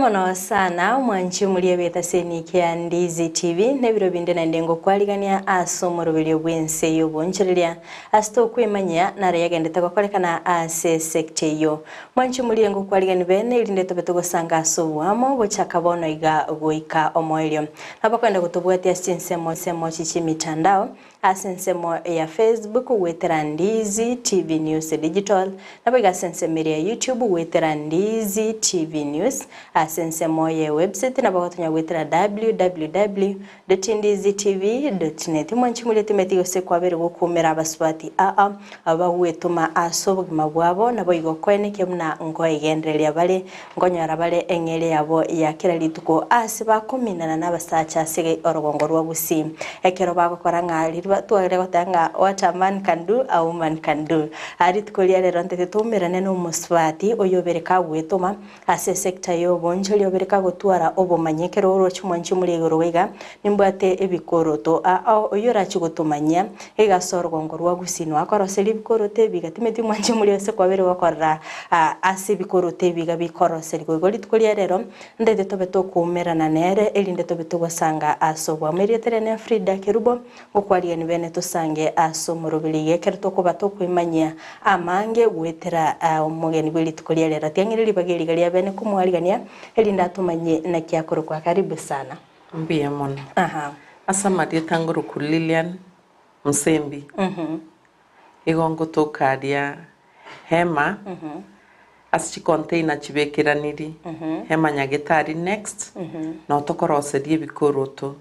Biamono sana mwanchi mulie beta seni kia Ndizi TV nebiro binde na ndengo kwaligania asomoro bilio bwense yo bonchiria asto kwemanya na yagendete gukorekana ase sekte yo mwanchi mulie ngo kwaligani bene ilinde tobeto gosanga so wamo bochaka bono iga goika omoelio nabakwenda gutubwatia semo chichi mitandao asensemo ya Facebook wetera Ndizi TV News Digital nabiga sensemo ya YouTube wetera Ndizi TV News asensemo ya website nabagotonya wetera www.ndizitv.net mwanchi mulete metigo se kwabere gukumera abaswati abawetuma asobugima bwabo nabo igokwene kemuna ngo igenderelia bale ngonyara bale engere yabo ya kira lituko asiba kuminana nabasacha sige orogongo rwa gusi ekero bagokora ngari twagere gotanga what a man can do a woman can do ari tukolia rero ntete tumirane no muswati oyobereka gwetuma ase sector yo bonjoli obereka gotwara obomanyekero oro chimwanchi muri igoro wega nimbwate ebikoroto oyora chigotumanya egasorgongo rwa gusino akoroseli bikorote bigatimeti mwanchi muri ose kwabere gokora ase bikorote biga bikoroseli gogoli tukolia rero ndete tobeto kumerana nere elinde tobeto gosanga asobwa merietere ne Frida Kerubo gokwalia ni bene tusange asomorobilige kerto ko batokwimanya amange gwetera omugeni bwili tukolia rero tiangiriri bageri galia bene kumwaligania elinda tumanye na kiakoro kwa karibu sana Biamono asamadia tangoro ku Lilian Msembi igongo tokadia hema aschi container chibekiraniri hema nyagetari next no tokorosedie bikoroto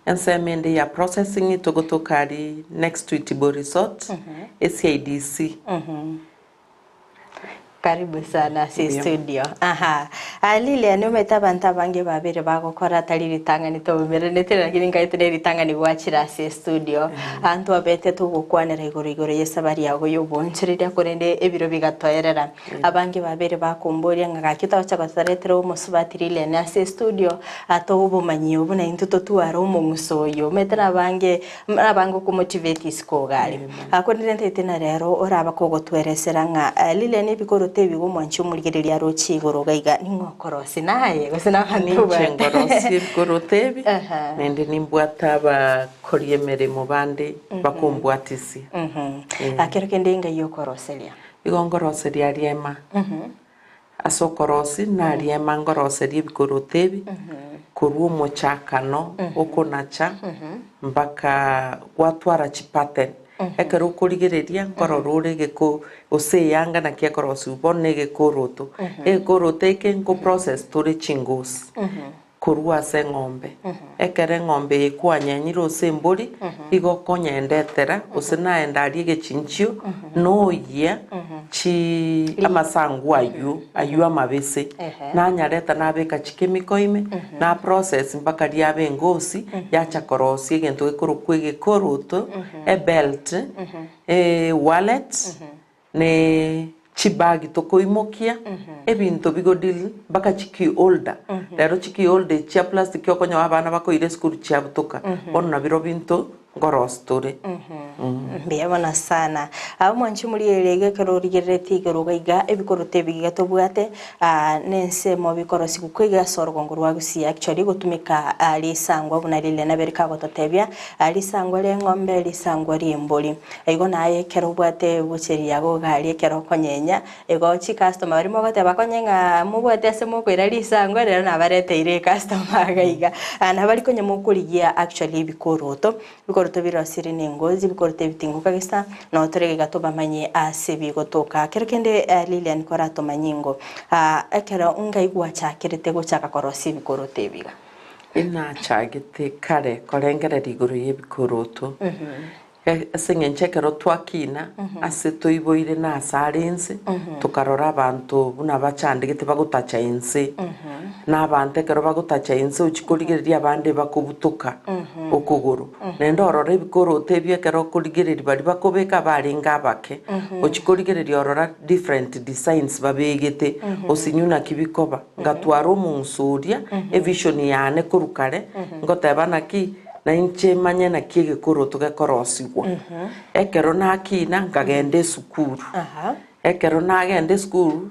ensemende ya processing itogotokari next to Itibo Resort SIDC karibu sana si studio alile ni umetabanta bange babere bagokora taliri tangani to merenete lakini ngaitene ritangani gwachira si studio antu abete tugukwanera igoro yesabari yago yobonchirira kurende ebiro bigatoerera abange babere bakumboria ngakita chakasaretero musubatirile na si studio ato ubumanyi ubuna intuto tuaro umusoyo metera bange kumotivate iskogali akonde ntete rero oraba kogotweresera nga alile ni bikoro tebi gumwanchi umurigereria rochi igoro gaiga ninkokorosi naye gusina bantu ngorosi gorotebi nende nimbwata ba koriemere mu bande bakumbwatisi akero kende inga yokoroselia igongoroselia riema asokorosi na riema ngoroselia bikorotebi kuruo mochakano okonacha mpaka gwatwara chipate ekero kurigereria ngororore geko oseyanga na kiakorosu bonne gekoroto ekorote kenko process tore chingos kurua se ngombe ekere ngombe ikwanyanyiro sembori igokonyendetera osena endari gechinchio no ya chi amasangu ayu amabese na nyareta na beka chikemiko ime na process mpaka riabe ngosi ya chakorosi egento gekorokwe koroto e belt wallet ne chibagi tokoimokia ebinto bigodil baka chiki older lero chiki older chia plastic yokonya abana bakoire school chia butoka onna biro binto ngorostore biabona sana mwanchi muri erege kerorigereti gerogaiga ebikorote bigatobwate nense mo bikorosi kukwiga sorgongo rwagusi actually gutumika alisangwa bunalile naberika gototebya alisangwa le ngombe lisangwa riemboli aigo naye kerobwate bucheri yago gali kerokonyenya ego chi customer bari mogote bakonyenga mubwate ase mokwira lisangwa rero nabarete ire customer gaiga ana bari konye mukurigia actually bikoroto bikoroto birosiri nengozi bikorote bitinguka gisa no torege gatoba manye asebi gotoka kerekende Lilian korato manyingo ekero ungaigwa chakirete gochaka korosi bikorote biga ina chagite kare korengere riguru yebikoroto asengenchekero twakina ase toiboire na asarense tukarora abantu buna bachandigite bagutacha ense na abante kero bagutacha ense uchikorigereria abande bakubutuka okuguru nendo orora ebikorote byekero korigereria bari bakobeka barenga bake uchikorigereria orora different designs babegete osinyuna kibikoba ngatwara omunsuria vision yane kurukare ngotebana ki na inche manye na kiege koroto gekorosigwa ekero na kina ngagende sukuru ekero na agende skuru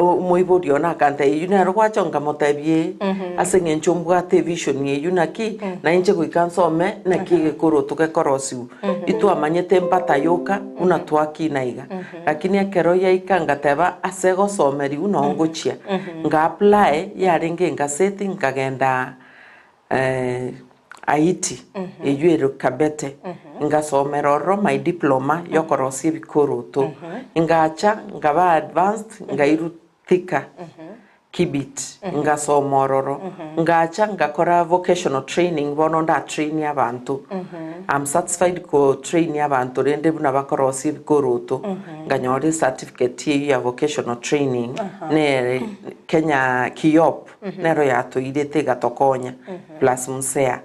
moibori ona kanta yuna rwacho ngamotebie asenge nchombwa vision ye yuna ki na inche kuikansome na kige koro tuke korosiu itu amanyete mpata yoka una twaki naiga lakini akero ya ikangateba asego someri una ongochia nga apply ya renge ngaseti ngagenda Haiti ejuero kabete nga someroro my diploma yokorosi bikoro to ngacha ngaba advanced nga irutika kibit nga somororo ngacha ngakora vocational training bono nda train abantu I'm satisfied ko train abantu rende buna bakorosi bikoro to nganyore certificate ya vocational training ne Kenya Kiop nero yato idete gatokonya plus musea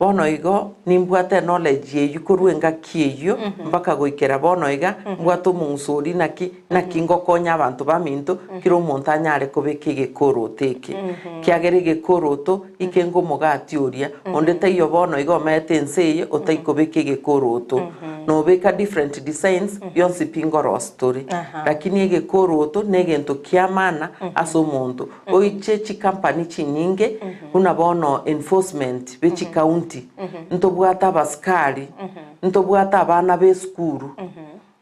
bono igo nimbwate knowledge ye yukuruenga kieyo mpaka goikera bono iga mbwato mungsuri naki ngokonya abantu baminto kiro montanya are kobeke gekoro teke kiagere gekoro to ikengo mogati oria onde tayo bono igo mete nseye otaikobeke gekoro to no beka different designs yonsi pingoro story lakini gekoro to negento kiamana aso muntu oiche company chinyinge una bono enforcement bechi county ntobwata baskari ntobwata abana beskuru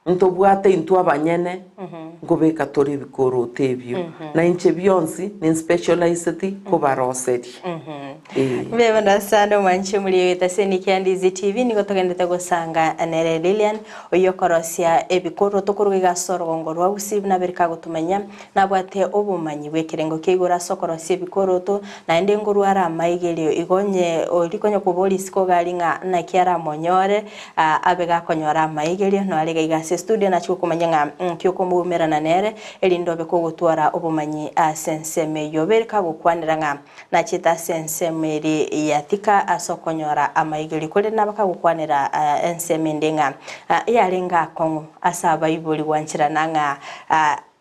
ntobwata intu abanyene ngobeka tori bikoro tebyo na inche byonsi ni specialized ko baroseri bebe ndasano manche muri yetaseni Kyandizi TV niko tugende gusanga Nere Lilian oyokorosia ebikoro tokuruga sorongo rwa usibu na berika gutumenya nabwate obumanyi bwekirengo kigura sokorosia ebikoro to na ende nguru ara maigelio igonye olikonye kubolisi ko galinga na kiara monyore abega konyora maigelio no alega igase studio na chukumanya nga kyokomumera na Nere elindobe ko gutwara obumanyi asenseme yoberika gukwanira nga na chita sensemeri yatika asokonyora amaigeli kole nabaka gukwanira ensemendenga yalenga kongo asaba ibuli wanchira nanga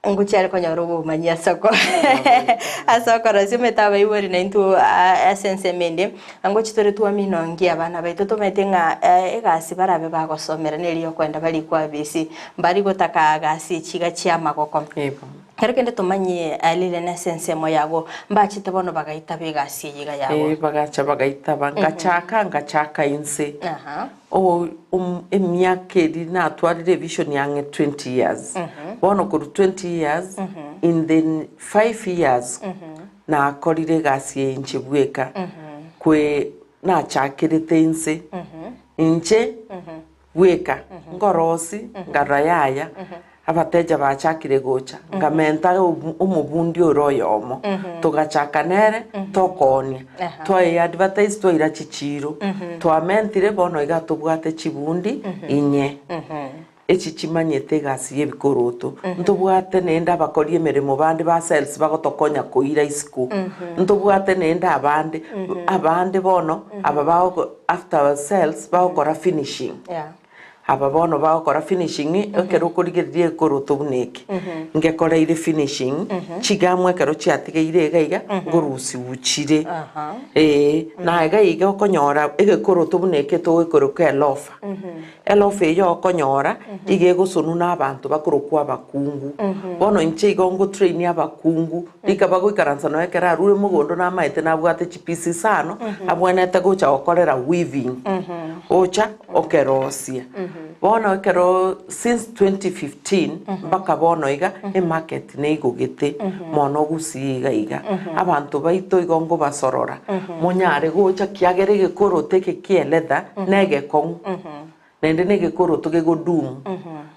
nguchari konyora obumanyi asoko asoko rozime taba ibuli na intu asensemende ngochitore tuwa minongi abana baito tometenga egasi barabe bagosomera neliyo kwenda bali kwa bisi mbari gotaka gasi chiga chia magoko kero kende tumanye alile na sensemo yago mbachite bono bagaita begasi yiga yago bagacha bagaita ngachaka inse emyake dina twari vision yange 20 years bono kuru 20 years in the 5 years na korire gasi inchibweka kwe na chakirite inse inche weka ngorosi ngarayaya abateja bachakire gocha ngamenta umubundi oroyomo tugachaka Nere tokonia twa advertise twa ira chichiro twa mentire bono igatubwate chibundi inye echi chimanyete gasi yebikoroto ntubwate nenda bakorie meremo bandi ba sales bagotokonya koira isku ntubwate nenda abandi bono ababao after sales bagokora finishing aba bono bagokora finishing okero kurigerie koroto buneke ngekora ire finishing chigamwe kero chiatigeire gaiga ngorusi buchire na gaiga okonyora egekoroto buneke to ekoroka elofa elofa yo okonyora ige gusunu na abantu bakorokwa bakungu bono inche igongo train abakungu dikabago ikaranza no ekera rure mugondo na maite na bwate chipisi sano abwenete gocha okorera weaving ocha okerosia bono kero since 2015 baka bono iga market ne igugite mono gusiga iga abantu baito igongo basorora munyare gocha kiagere gekoro teke kieletha nege kong nende nege koro toge godum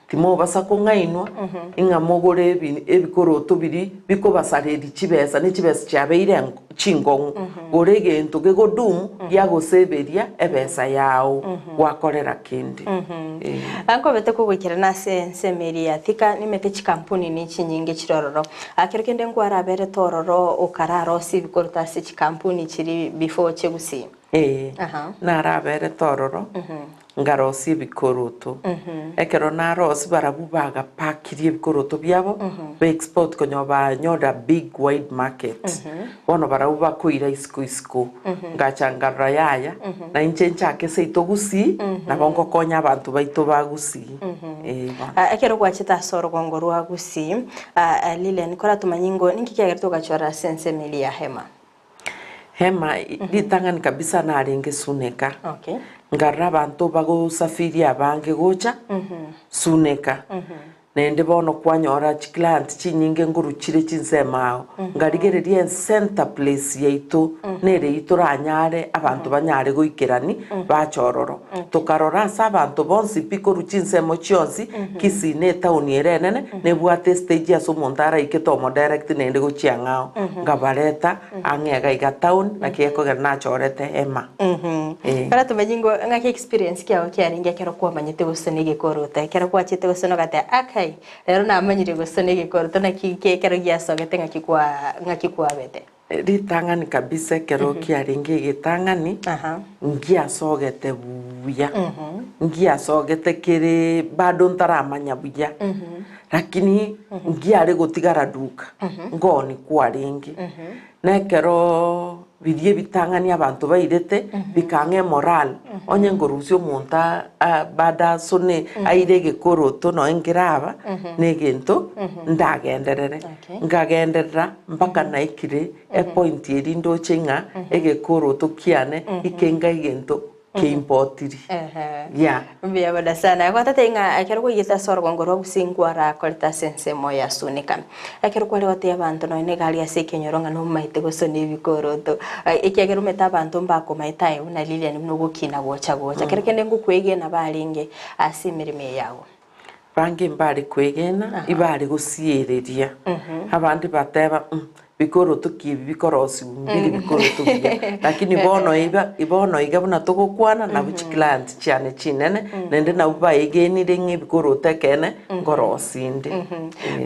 timo basa kongainwa inga mogore ebikoro tobiri biko basaredi chibesa ne chibesa chabeire chingong orege ntoge godum yago seberia ebesa yao wakorera kindi anko bete kugukira na sensemeri yatika nimete chikampuni ni chinyinge chirororo akero kende ngwara bere tororo okararo si bikorta si chikampuni chiri before chegusi narabere tororo ngarosi ebikoroto ekero narosi barabu bagapakirie ebikoroto biabo ba-export konyo banyoda big wide market bono barabu bakoira isiko ngachangarora yaya na inche nchake seito gusii nabo ngokonya abantu baito bagusii ekero gwacheta sorogongo rwa gusii Lilian kora tumanyingo ninki kiagerito gachora sense meli ya hema litangani kabisa naringe suneka okay ngarra abantu bagusafiri abange gocha suneka nende bono kwanyora client chinyinge nguruchire chinsemao ngarigereria center place yaito nere itoranyare abantu banyare goikerani bachororo tukarora sa abantu bonsi piko chinsemo chionsi kisine town yerenene nebwate stage aso montara iketomo direct nende gochiangao ngabareta angega iga town na kieko gerna chorete hema para tumenyingo ngaki experience kiao kiaringe kero kwa manyete gusonege korota kero kwa chete gusonogate akai rero namanyire gusonege korota na kike kero giasogete ngaki kwa bete ritangani kabisa kero kiaringe gitangani ngiasogete buya ngiasogete kere bado ntaramanya buya lakini ngiare gotigara duka ngoni kwa ringi nekero bidie bitangani abantu bairete bikange moral onye ngorusio monta bada sone airege koroto no engiraba negento ndagenderere ngagenderera mpaka naikire e point erindo chenga ege koroto kiane ikenga igento kiimpotiri mbia bada sana kwa tata inga akero ko yita sorgongo ro busingwara kolta sense moya sunika akero ko lewote abantu no ine gali asekenyoronga no maite go sone bikoroto ikegero meta abantu mbako maitae una Lilian no gukina gocha kero kende ngukwege na balinge asimirime yawo bange mbari kwegena ibari gusiereria abandi bateba bikoroto kibi bikorosi mbiri bikoroto biya lakini ibono iga buna tugukwana na buchi client cyane cinene nende na uba igenire nk'ibikoroto kene ngorosi ndi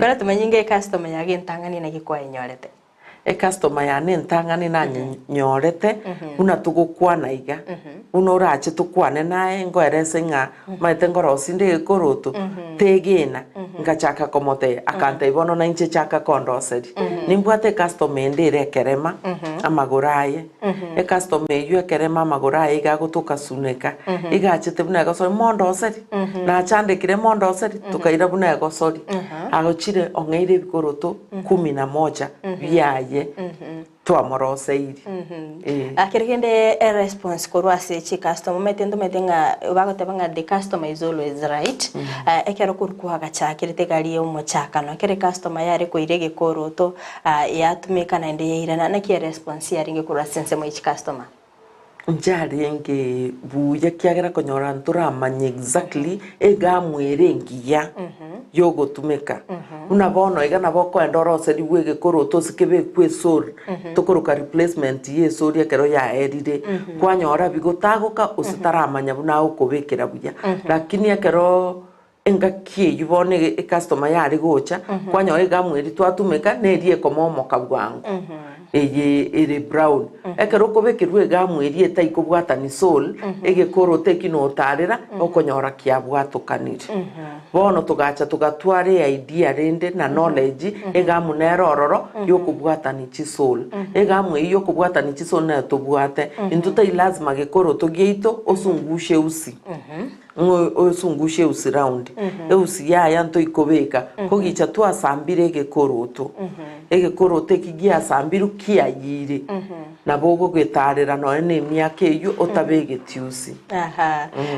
kora tumanyinge customer yage ntangani na gikwa inyorete customer ya ntangani na nyorete buna tugukwana iga uno rache tukwane naye ngoerese nga maite ngorosi ndi gikoroto tegena ngachaka komote akante ibono na inche chaka kondoseri nimbwate customer ndire kerema amaguraye customer yu kerema amaguraye gagutuka suneka igachete buna gosori mondoseri na chandikire mondoseri tukaira buna gosori agochire ongeire bikoroto 11 biaye twamoroseiri akergende response korwase chi customer metendo metenga bagotebanga the customer is always right ekero kurkuha gachakirite gari yo mochakano kere customer yare koirege koroto yatumika na ende yairana na ki response yaringe kurwa sense mo chi customer njarenge buya kiagera konyora nturamanye exactly egamwerengiya yogo tumeka unabono igana boko endorose riwege koroto sikebe kwesor tokoroka replacement yesori ekero ya erire kwanyora bigotagoka usitaramanya buna ukobekera buya lakini ekero engakie yubone customer yari gocha kwanyora igamweri twatumeka nerie komomoka bwangu ere brown ekero kobekerwe gamweri etaiko bwatani sol ege korote kino tarira okonyora kia bwatukanire bono tugacha tugatware idea rende na knowledge egamunero ororo yokubwatani chisol egamwe yokubwatani chisol na tubwate intuta lazima gekoroto geito osungushe usi osungushe usi round eusi ya nto ikobeka kogicha twasambire gekoroto egekorote kigia sambiru kiayire nabogo gwetarira no ene myaka eyo otabegetiusi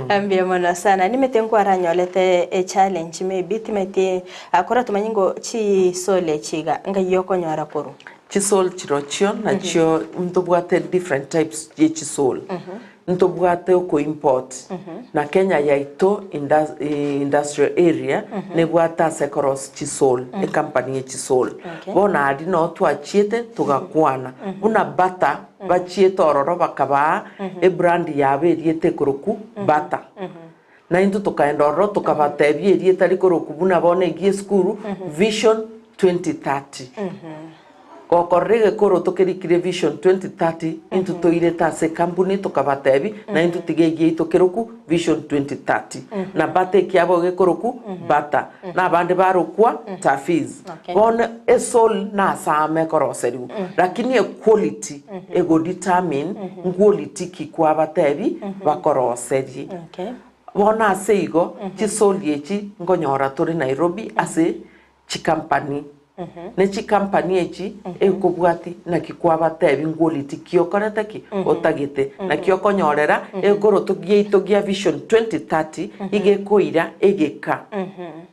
ambia mona sana nimetengo aranyolete a challenge maybe timete akora tumanyingo chi sole chiga ngayoko nyara koru chisol chirochio na chio ntobwate different types ye chisol ntobwate ko import na Kenya yaito industrial area nebwata sekoros chisol e company ye chisol bona adi no twachiete tugakwana una bata bachiete ororo bakaba e brand yabe riete kuruku bata na intu tukaendoro tukabatebye riete likoroku buna bone gie skuru vision 2030 gokorege koro tokerikire vision 2030 into toireta se company tokabatebi na into tigegie tokeroku vision 2030 na bate kiabo gekoroku bata na bande barokwa tafiz bon esol na same koroseriu lakini quality ego determine quality kikwa batebi bakoroseri bona seigo chisoliechi ngonyora tori Nairobi ase chikampani ne chikampani echi ekobwati na kikwaba tebi ngoliti kiokorete ki otagite na kiokonyorera egoro togia vision 2030 igekoira egeka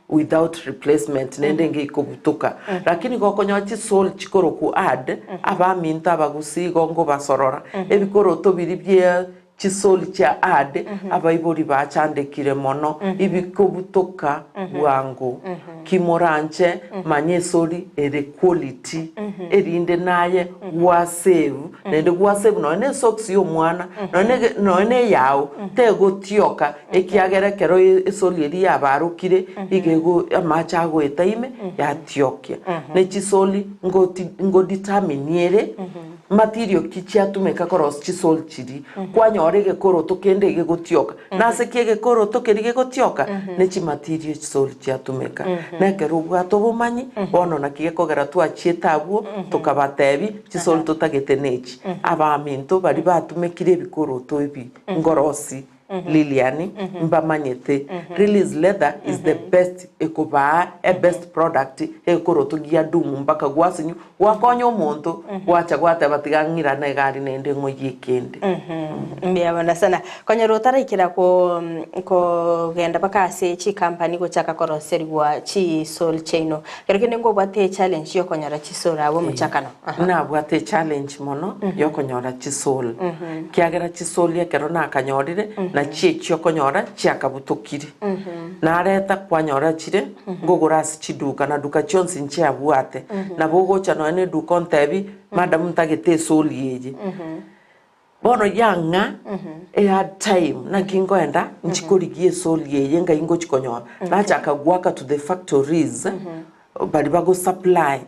without replacement nende ngikobutuka lakini gokonyochi sol chikoroku add abaminta abagusigo ngo basorora ebikoro tobiri bye chisoli cha ade abaibori bachandekire mono ibikobutoka wangu kimoranche manyesori ere quality erinde naye wa save nende wa save no ne socks yo mwana no ne yao tego tioka ekiagere kero esoli eri abarukire igego amacha go etaime ya tiokia ne chisoli ngo determine material kichia tumeka koros chisol chiri kwanyore gekoro tokende gegotioka nase kegekoro tokerige gotioka nechi material chisol chia tumeka nekerubwa tobumanyi bono nakigekogera twachietabuo tokabatebi chisol totagete nechi abaminto bari batumekire ebikoro toibi ngorosi Liliani mbamanyete release leather is the best ekoba a best product ekoroto gia dumu mpaka gwasinyu wakonyo omuntu wacha gwate batigangira na gari nende ngoyikende mbiyabona sana konyero tarakira ko genda bakase chi company go chaka koroseri gwa chi sol chaino kero kende ngo bwate challenge yo konyora chi sol abo muchakano na bwate challenge mono yo konyora chi sol kiagera chi sol ya kero na kanyorire na chicho konyora chiakabutokiri na areta kwanyora chire ngogorasi chiduka na duka chonsi nche abwate na bogo chano ene duka ntebi madam ntagete solieje bono yanga had time na kingoenda nchikorigie solieje nga ingo chikonyora na chakagwaka to the factories bari bago supply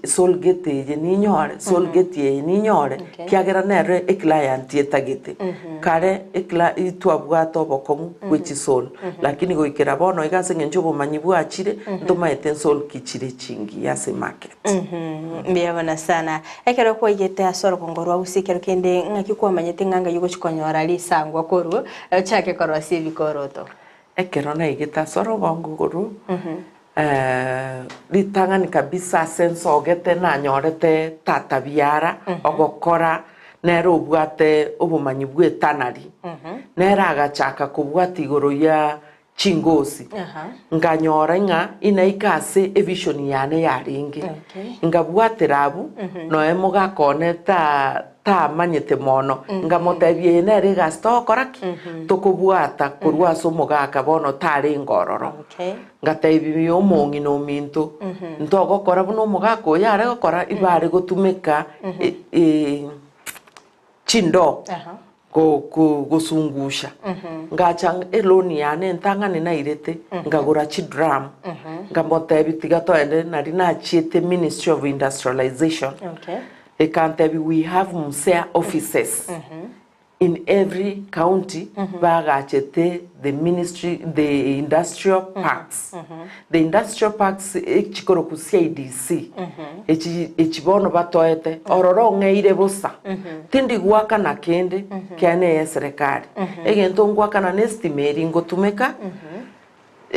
solgete ye ninyore solgete ye ninyore kiagera nere e client yetagete kare ekla itwabwato bokomu kwechi sol lakini goikera bono igase ngenjobo manyibu achire ndoma eten sol kichire chingi yase market mbiyabona sana ekero ko yete asoro kongorwa usikero kende ngakikwa manyete nganga yugo chikonyora lisangwa koru chake korwasi bikoroto ekero na igeta soro bongoro litangani kabisa senso ogete na nyorete tatabiara ogokora nero bwate obumanyi bwetanari nera agachaka kubwati igoro ya chingosi nganyora nga inaikase evision yane yaringi ngabwaterabu no emugakone ta manyete mono ngamotebie nere gasto koraki tokubwata kurwaso mugaka bono tari ngororo ngatebi omongi no minto ntogokora buno mugako yare gokora ibare gotumeka chindo gusungusha ngacha eloni yane ntangane na irete ngagura chi drum ngamotebi tigato ende nari na chiete Ministry of Industrialization ekantebi we have MUSEA offices in every county bagachete the ministry the industrial parks the industrial parks chikoro ku CIDC echibono batoete ororo ngeire busa tindi gwaka na kende kyane ya serikali egento gwaka na estimate ngotumeka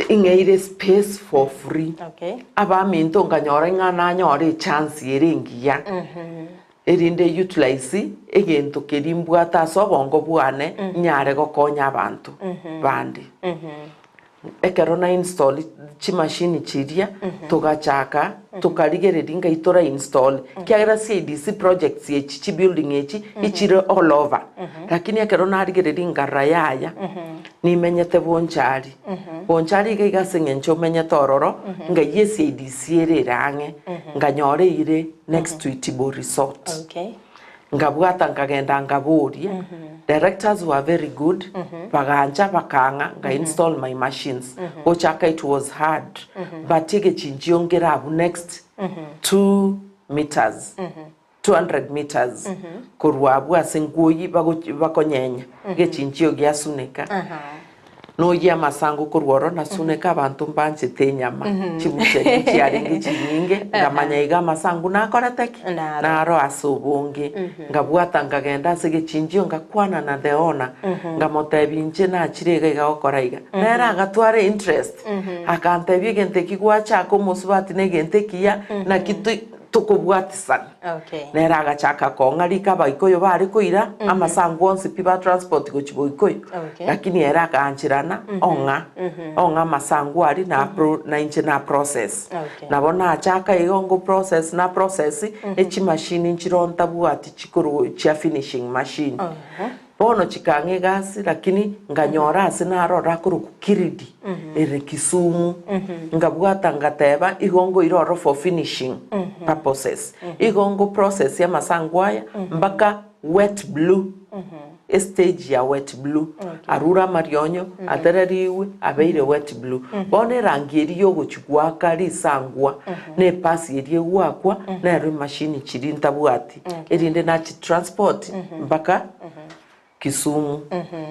ingeire space for free abaminto nganyora ngana nyore chance yerengiya erinde utilize egento kerimbwata sobongo bwane nyare gokonya abantu bandi ekero na install chi machine chiria tugachaka tukarigeredinga itora install kiagira CDC projects echi building echi ichire all over lakini ekero na arigeredinga rayaya ni menyete bonchari gaigasenye ncho menyete ororo nga yesi CDC ererange nganyore ire next to Itibo Resort ngabwata ngagenda ngaboria directors were very good baganja bakanga nga install my machines ochaka it was hard but tige chinjiongera abu next 2 meters 200 meters kurwa bwase nguyi bakonyenya gechinchio gya suneka no ya masango kurworo na suneka abantu mbanje tenyama chibuche chiarengi chinyinge ngamanya iga masango nakora teki naro asubungi ngabwata ngagenda segechinjio ngakwana na deona ngamotebinje na chirega igakora iga nera agatware interest akantebie gente kigwacha ko musubati ne gente kiya na kitu tukubwatisana nera agachaka kongalika baikoyo bari kuira amasango onse piba transport go chiboikoyo lakini era akanchirana onga masango ari na inche na process nabona achaka igongo process na process echi machine nchironta bwati chikuru chia finishing machine bono chikange gasi lakini nganyora sinarora kuru kiridi ere Kisumu ngabwata ngateba igongo iroro for finishing purposes igongo process ya masangwaya mpaka wet blue stage ya wet blue arura marionyo atereriwe abeire wet blue bone rangiri yo guchukwa kari sangwa ne pasi erie gwakwa na ri machine chirinta bwati erinde na transport mpaka Kisumu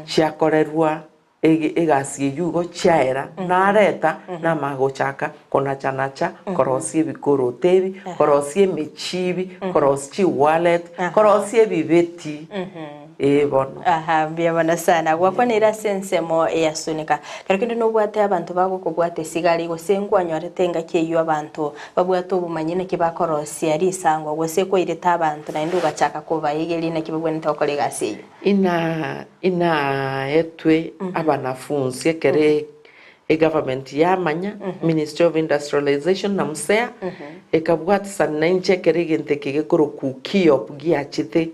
chiakorerwa egasi yugo chiaera nareta na magochaka kona chanacha korosie bikoro tebi korosie michibi korosie wallet korosie bibeti bono bia bana sana gwakwanira sensemo ya sunika karikindi no bwate abantu bago kubwate sigari gosengwa nyorete ngakiyo abantu babwato bumanyine kibakorosia ari sangwa gose ko ireta abantu na ndu gachaka kuba igeli na kibabwene tokole gasi ina etwe abanafunzi kere government yamanya Ministry of Industrialization na musea ekabwatisa nanche kere gente kigekoro ku kiop giachite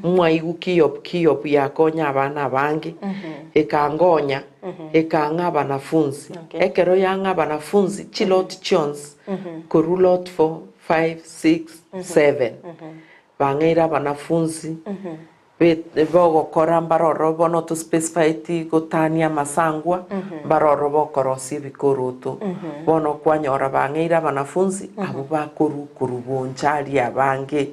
mwaigu kiop yakonya abana bangi ekangonya ekanga abanafunzi ekero yanga abanafunzi chilot chons korulot 4 5 6 7 bangira abanafunzi bogo kora mbaroro bono to specify gotania masangwa baroro bokorosi bikoroto bono kwanyora bangira banafunzi abo bakurubonchari abange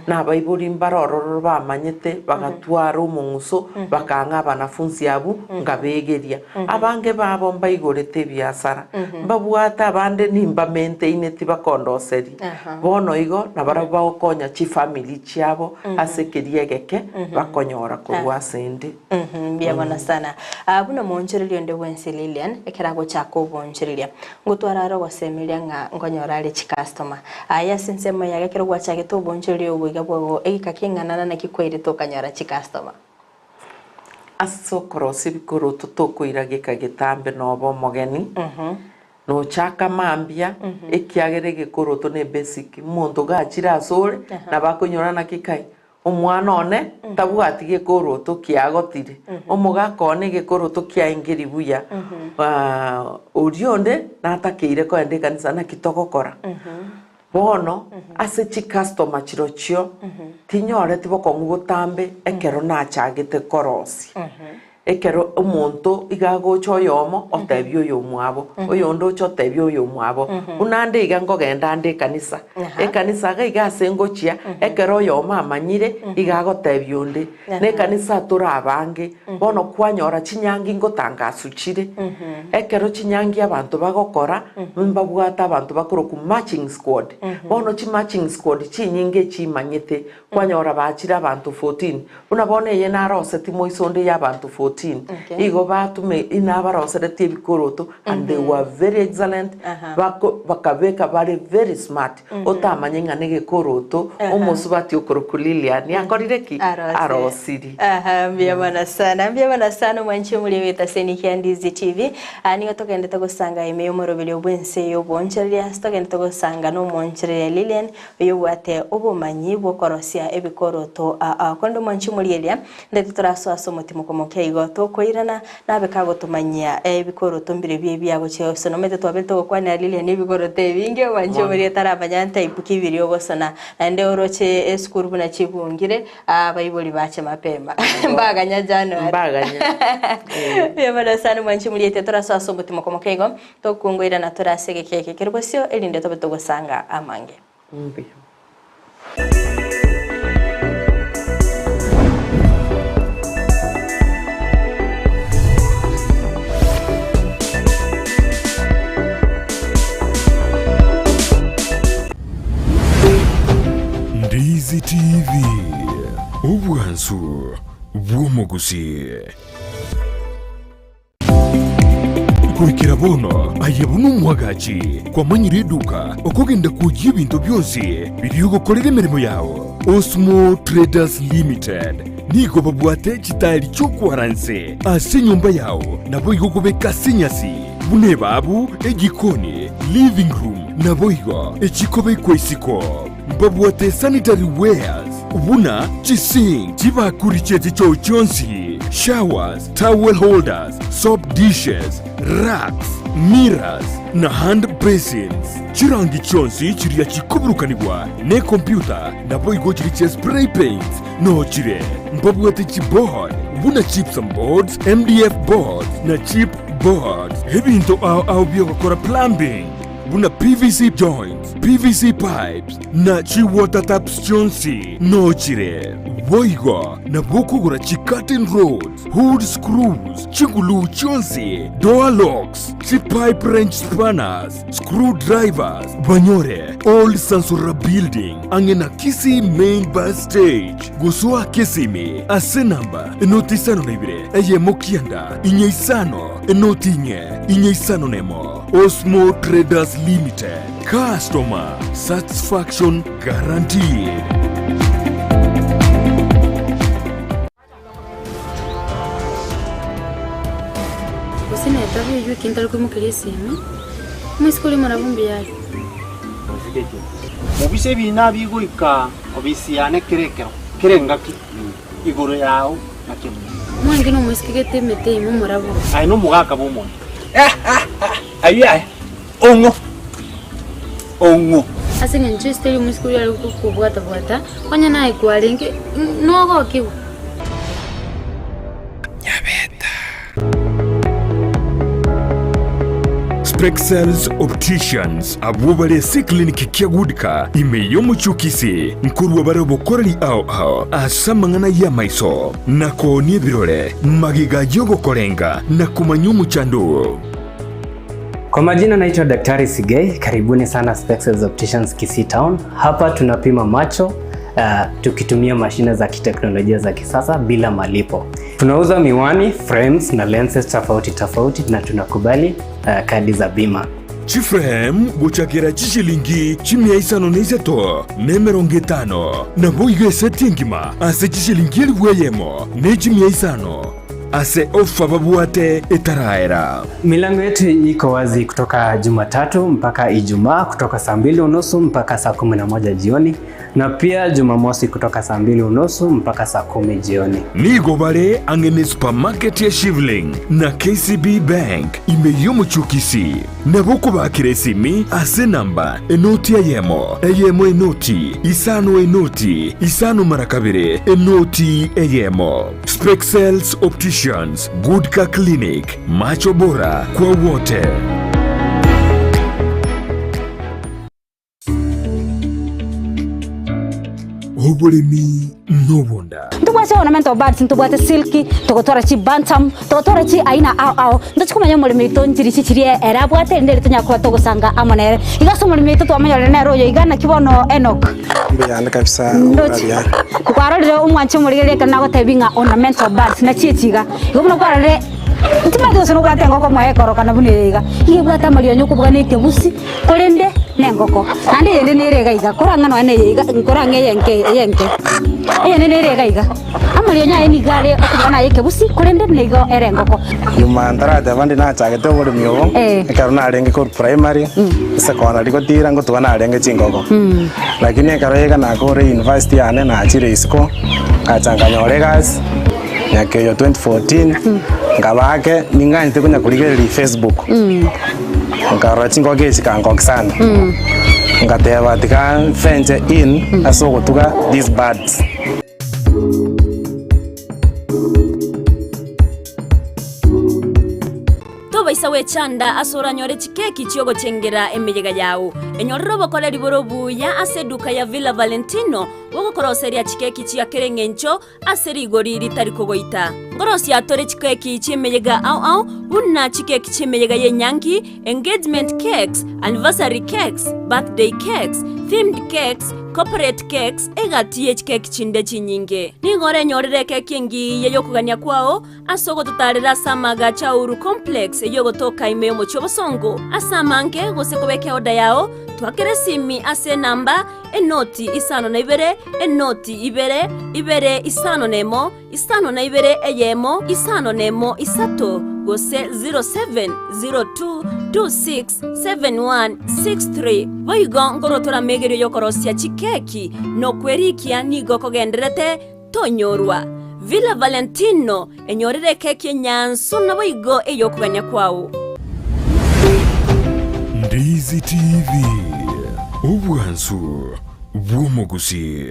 na baiburi mbaroro bamanyete bagatwara umunguso bakanga banafunzi abo ngabegeria abange babo mbaigorete byasara babwata abande nimba maintain tibakondoseri bono igo nabaraba okonya chi family chiabo asekeriegeke bakonyora kurwa sende bia bana sana abuna monchererio nde wense Lilian ekerago chako bonchereria ngutwara ro wasemelia nga ngonyora ali chi customer aya sensema yage kero gwachage to bonchererio bwiga bwo egikakingana na kikwere to kanyara chi customer asokoro sibikoro totokoira gikagitambe nobo mogeni no chaka mambia ekiagere gikoro to ne basic muntu gachira asore na bakonyora na kikai omwana one tabwati gekoroto kiagotire omugakone gekoroto kiaingiri buya orionde natakire ko ende kanisa na kitogokora bono ase chi customer chirochio tinyore tiboko ngutambe ekero na chagete korosi ekero omonto igagocho yomo otebyo yomwabo oyondo cho tebyo yomwabo unande igango genda ande kanisa ekanisa ga igasengochia ekero yoma amanyire igago tebyo nde ne kanisa turabange bono kwanyora chinyangi ngotangasuchire ekero chinyangi abantu bagokora mbabwata abantu bakoro ku matching squad bono chi matching squad chinyinge chimanyete kwanyora bachira abantu 14 unabone ye narose timoisonde y'abantu 14 igo batume inabarosete bikoroto and they were very excellent bakabeka very very smart otamanyinga nege koroto omosubati okoro Lilian yakorire ki arosiri bia bana sana mwanchi muri weta seni Kyandizi TV niyo tokende gusanga imeyo morobeli obwense yo boncheria stokende gusanga no moncheria Lilian yo wate obumanyi bokorosia ebikoroto kondo mwanchi muri elia ndete turaso asomotimo komoke igo tokoirana nabe kagotumanya ebikoroto mbire bye byago cyo sono mete twabelto gokwana Lilian ebikoroto ebinge mwanchi muri tarabanyanta ipukibiri obosona ande oroche eskuru buna chibungire abayiboli bache mapema mbaganya jano mbaganya bia sana mwanchi muri ete turaso asomotimo komoke igo tokungoira na turasege keke kerbosio elinde tobeto gusanga amange Ndizi TV ubwansu bw'omuguzi kurikira bono ayabona omwagachi kwamanyira eduka okugenda kujya ebintu byonsi biri gukorera emirimo yawo. Osmo Traders Limited nigo babwate ekitaali ky'okwaranse ase enyumba yawo nabo igo kubeka senyasi bune babu egikoni living room nabo igo ekikobe kwesiko babwate sanitary wares buna chising chibakuri chete cho chonsi showers towel holders soap dishes racks mirrors na hand basins chirangi chonsi chiria chikuburukanibwa ne computer nabo igo chiri che spray paints no chire babwate chibord buna chips and boards MDF boards na chip boards ebinto au byokora plumbing buna PVC joints, PVC pipes, na chi water taps chonsi, no chire. Boigo, na bokugura chi curtain rods, hood screws, chingulu chonsi, door locks, chi pipe wrench spanners, screwdrivers, banyore, old Sansura building, angena kisi main bus stage, gusua kesimi, ase namba, enotisano nebire, eye mokianda, inyeisano, enotinye, inyeisano nemo. Osmo Traders Limited. Customer satisfaction guaranteed. Usine tabi yu kintal kumu kirisimi. Mwiskuli marabumbi yake. Mubise bina biguika obisiane kirengaki igoro yawo nakino. Mwangi no mwiskigete mete imu marabu. Ai no mugaka bomo. Ayai. Ongo. Asinga nchisteri mwiskuli ya kubwata bwata. Kwanya na ikwalingi nogo kiwu. Spexels Opticians abubale si kliniki kyagudika imeyo muchukisi nkuru wabare bokoreri ao asamangana ya maiso nako ni birole magiga yogo korenga na kumanyu chandu. Kwa majina naitwa Daktari Sigei, karibuni sana Spexels Opticians Kisii Town. Hapa tunapima macho tukitumia mashine za kiteknolojia za kisasa bila malipo. Tunauza miwani, frames na lenses tofauti na tunakubali kadi za bima. Chiframe guchakira chishilingi chimia isano neiseto nemerongitano na boige setingima ase chishilingi elweyemo ne chimia isano ase ofa babuate etaraera. Milango yetu iko wazi kutoka Jumatatu mpaka Ijumaa kutoka saa 2:30 mpaka saa 11 jioni na pia Jumamosi kutoka saa 2:30 mpaka saa 10 jioni. Nigo bale angene supermarket ya Shivling na KCB Bank imeyomo chukisi na boko bakiresimi ase namba enoti ayemo enoti isano marakabire enoti ayemo. Spexels Opticians, Goodka Clinic, macho bora kwa wote. Obolemi nobonda. Ntubwate ornament of birds, ntubwate silky, tugotora chi bantam, tugotora chi aina ao. Ndachikumanya mulimi tonjiri chichirie era bwate ndere tunyakwa togosanga amonere. Igaso mulimi twamanya rero yo igana kibono Enoch. Mbiyana kabisa urabya. Kwarorere umwanche murigere kana gotebinga ornament of birds na chichiga. Igomno kwarore ntimado sono bwate ngoko mwekoro kana buniriga. Iye bwata mariyo nyoko bwanike busi kolende nengoko. Andi yende nerega iga korangano ane iga korange yenke. Eye nerega iga. Amariyo nya eni gare okubana yeke busi kolende nego erengoko. Yumandara davandi na chagete muri myobo. Ekaruna arenge ko primary. Sekona liko tira ngo twana arenge chingoko. Lakini ekarega na kore university ane na achire isko. Achanganya olegas. Nyakeyo 2014 ngabake ninganyite kunya kuligereri Facebook. Ngaro chingo kechi kangok sana. Ngateba tika fence in aso gotuga these birds. Musa wechanda asora nyore chikeki chiogo chengera emeyega yao. Enyorro bokole liboro buya aseduka ya Villa Valentino wogo koroseria chikeki chia kerengencho aseri goriri tariko goita. Ngorosi atore chikeki chimeyega au unna chikeki chimeyega yenyangi, engagement cakes, anniversary cakes, birthday cakes, themed cakes, corporate cakes egatie chikeki chinde chinyinge. Ningore nyorere keki ngi yeyokugania kwao asogo tutarira samaga chauru complex yogo toka imeo mochobo songo asamange gosekobeke oda yao twakere simi ase namba enoti isano na ibere enoti ibere isano nemo isano na ibere eyemo isano nemo isato gose 0702267163 boigo ngorotora megerio yokorosia chikeki no kwerikia nigo kogenderete tonyorwa. Villa Valentino enyorere keki nyansu na boigo eyokuganya kwao. Ndizi TV ubwansu bw'omugusi.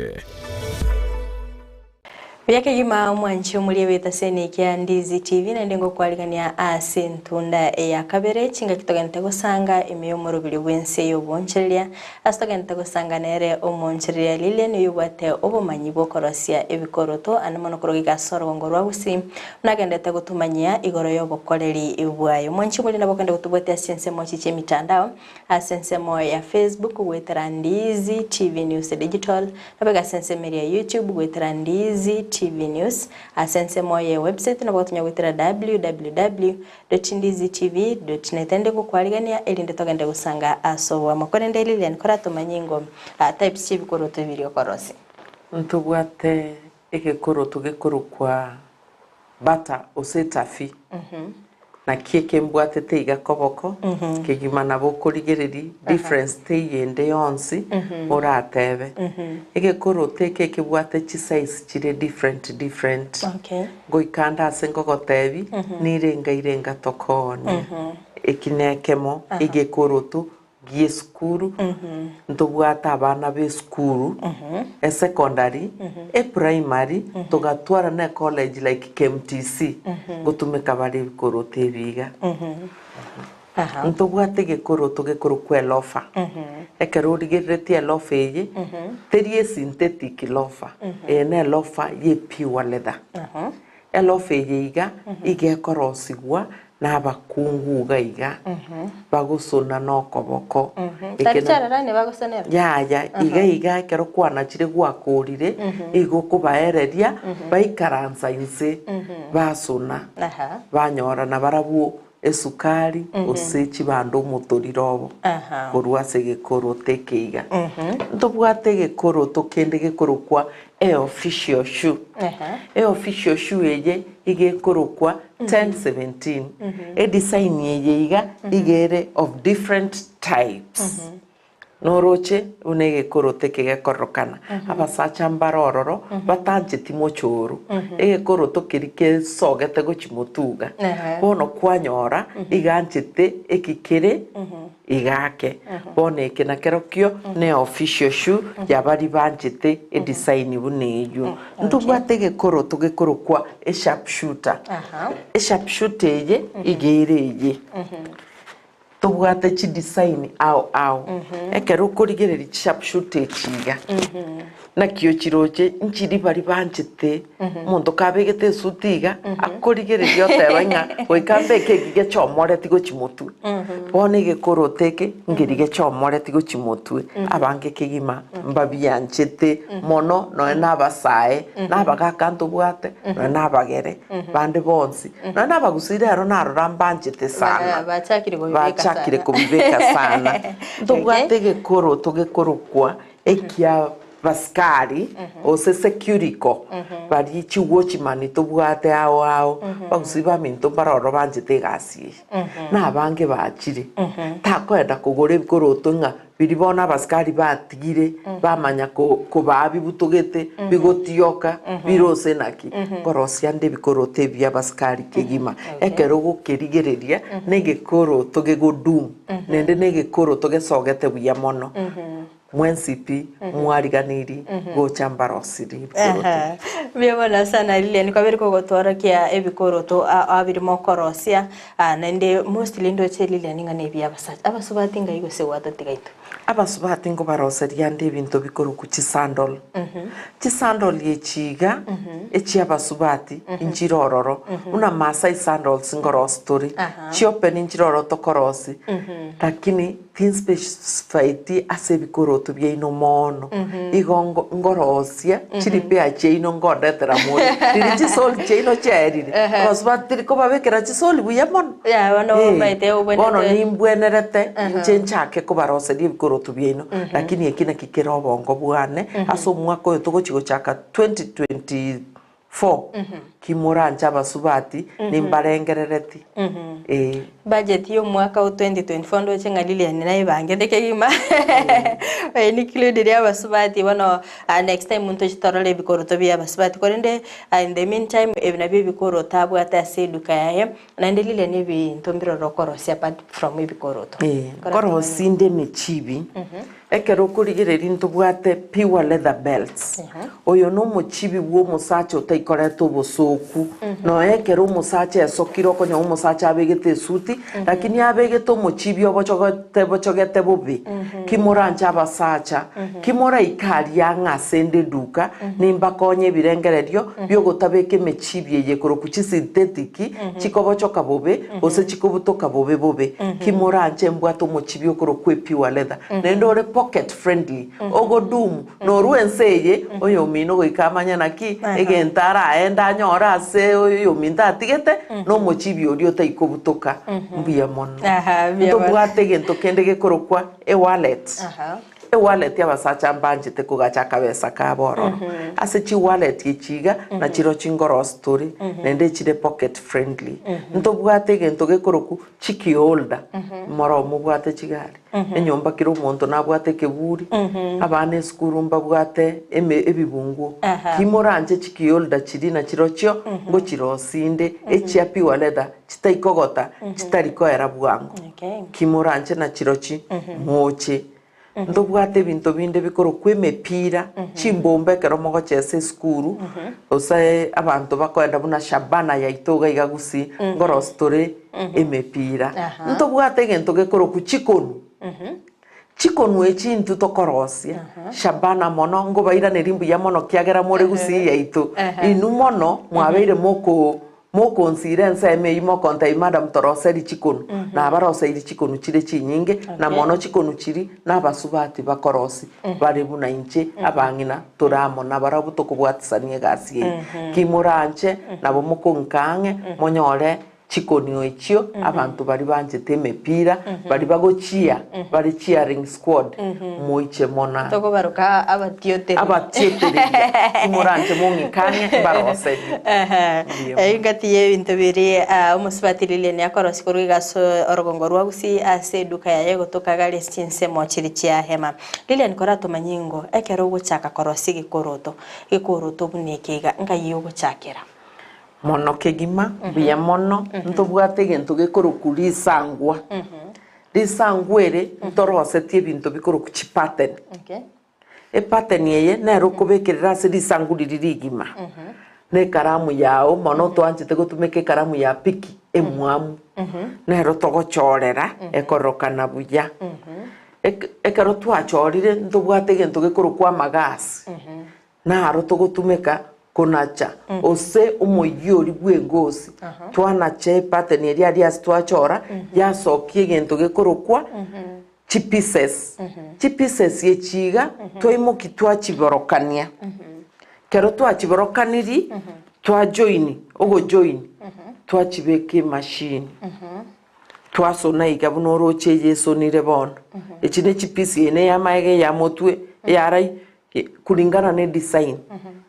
Byake gima mwanchi omuli ebeta sene kya Ndizi TV na ndengo kwaligania ase ntunda ya kabere chinga kitogente gusanga emiyomoro bili bwense yoboncheria asitogente gusanga nere omoncheria lile niyo bwate obumanyi bwokorosia ebikoroto anamono kurogika soro ngorwa busi nagendete gutumanyia igoro yobokoleri ibwayo mwanchi omuli nabokende gutubwete sense mochi chemitandao asense mo ya Facebook gwetera Ndizi TV News Digital nabega sense media YouTube gwetera Ndizi TV News asense moye website na botunya gwitira www.ndizitv.net ndiko kwaligania elinde togende gusanga asowa makorende lilian korato manyingo types chibikoroto biri korosi ntubwate ekekoroto gekorukwa bata osetafi na kieke mbwate teiga koboko kegimana bokorigereri difference teyende yonsi oratebe ekekorote keke bwate chi size chire different goikanda asengo gotebi nirenga tokoni ekinekemo egekoroto gieskuru ntubwata abana be skuru e secondary e primary togatwara na college like KMTC gutumika bari bikorote biga ntubwate gekoroto gekoro lofa ekerori gereti lofa ye terie synthetic lofa ene lofa ye pure leather lofa ye iga igekorosigwa n'abakungu gaiga bagusona nokoboko tarichararane bagusonera iga kero kwana chire gwakorire igukubaereria baikaranza inse basona banyora na barabu esukari osechi bando motorirobo korwase gekorote keiga ntobwate gekoroto kende gekorokwa official shoe official shoe eye igekorokwa 1017 design eye iga igere of different types noroche unege korote kege korokana abasacha mbarororo batanjeti mochoro koroto kirike sogete gochimutuga bono kwanyora iganjete ekikere igake bone kena kerokyo ne official shoe yabari banjete design buneyo ntubwate koroto gekorokwa sharp shooter sharp shooter ye igereye tubwate chi design au ekero korigereri sharp shooter chiga nakyo chiroche nchiri bari banjete muntu kabegete sutiga akorigereri otebanya oikambe kegige chomore tigo chimotu bone gekoroteke ngirige chomore tigo chimotu abange kegima mbabianchete mono no nabasae nabagakanto bwate no nabagere bande bonsi no nabagusire aro naro rambanjete sana bachakire kubibeka sana tubwate gekoroto gekorokwa ekia baskari ose security bari chiwochi mani tubwate ao bagusiba minto baroro banjete gasi na bange bachire takwenda kugore bikoroto nga biribona baskari batigire bamanya ko babi butogete bigotioka birose naki korosia nde bikorote bya baskari kegima ekero gukerigereria nege koroto gegodum nende nege koroto gesogete bya mono mwensipi mwariganiri gocha mbarosi ribikoroto Biabona sana Lilian kwa biriko gotwara kia ebikoroto abirimo korosia na ndi mostly ndo che Lilian ngane bya abasubati ngayigo se watatigaito abasubati ngo baroseria ndi bintu bikoro ku chisandol chisandol yechiga echi abasubati injirororo una masa isandals ngoro story chi open injiroro to korosi lakini things specified ase bikoroto bya ino mono igongo ngorosia chiripe ache ino ngodetera mo diri chisol cheino cherire abasubati ko babekera chisol buya mono ya bano maite obone bono nimbwenerete njenchake ko baroseria bikoroto bya ino lakini ekina kikero bongo bwane aso mwako yo togo chaka 2024 kimuranja abasubati nimbarengerereti budget yo mwaka wa 2024 ndo chenga Lilian nayo bangedeke gima ni include abasubati bano next time muntu chitorole bikoroto bya abasubati korende in the meantime ebina bikoroto abwata seduka yaye na ndelile ni bintombiro rokorosi apart from bikoroto korosi nde mechibi ekero kurigireri ntubwate pure leather belts oyo no mochibi wo musacha utaikoreto bosoku no ekero musacha esokiro konya musacha abegete suti lakini abegete mochibi obochogete bobe kimuranja abasacha kimura ikari yangasende duka nimba konye birengererio byo gotabeke mechibi ye koro kuchi synthetic chikobochoka bobe ose chikobutoka bobe kimuranje mbwato mochibi okoro kwe pure leather nendo pocket friendly ogodum no ruenseye oyo mino goikamanya naki egentara aenda nyora se oyo minta atigete no mochibi orio taikobutoka mbuya mono ndo bwate gento kende gekorokwa e-wallet yabasacha mbanjete kugacha kabesa ka boro ase chi wallet yechiga na chiro chingoro story nende chire pocket friendly ndo bwate gento gekoroku chiki holder moro mu bwate chigari enyomba kiro muntu na bwate keburi abane skuru mba bwate ebibungu kimoranje chiki holder chiri na chiro chyo ngo chiro sinde echi api waleda chitaikogota chitariko era bwangu kimoranje na chiro chi moche ndo bwate bintu binde bikoro kwemepira chimbombe kero mogo chese skuru osae abantu bakwenda buna shabana ya itoga igagusi ngoro story emepira ndo bwate gento gekoro ku chikonu echintu tokorosia shabana mono ngo baira nerimbu ya mono kiagera more gusi ya ito inu mono mwabeire moko nsirense imo kontai madam toroseri chikonu na abaroseri chikonu chire chinyinge na mono chikonu chiri na basubati bakorosi bari buna inche abangina turamo na barabuto kubwatisanie gasi kimuranje nabo mukonkange monyore chikoni oichio abantu bari banjete mepira bari bagochia bari cheering squad moiche mona toko baruka abatiote kimuranje mongikanye barose ingati ye intobiri umusubati Lilian yakorosi kuruga so orogongorwa gusi ase duka yaye gotoka gale chinse mochiri chia hema Lilian korato manyingo ekero guchaka korosi gikoroto bunekega ngayiyo guchakira mono kegima bia mono ntobwate gento gekoroku risangwa risangwere ntorose tie bintu bikoro ku pattern pattern yeye na rokobekerera se risanguriri rigima ne karamu yao mono to anjete gotumeke karamu ya piki emwamu na rotogo chorera ekorokana buya ekero twachorire ntobwate gento gekoroku amagasi na rotogotumeka konacha ose umoyori bwengosi twanache pattern eri ari astwachora yasokie gento gekorokwa chipises yechiga toimo kitwa chiborokania kero twachiborokaniri twa join twachibeke machine twasona igabuno roche yeso nire bono echine chipisi ene yamaege ya motwe yarai kulingana ne design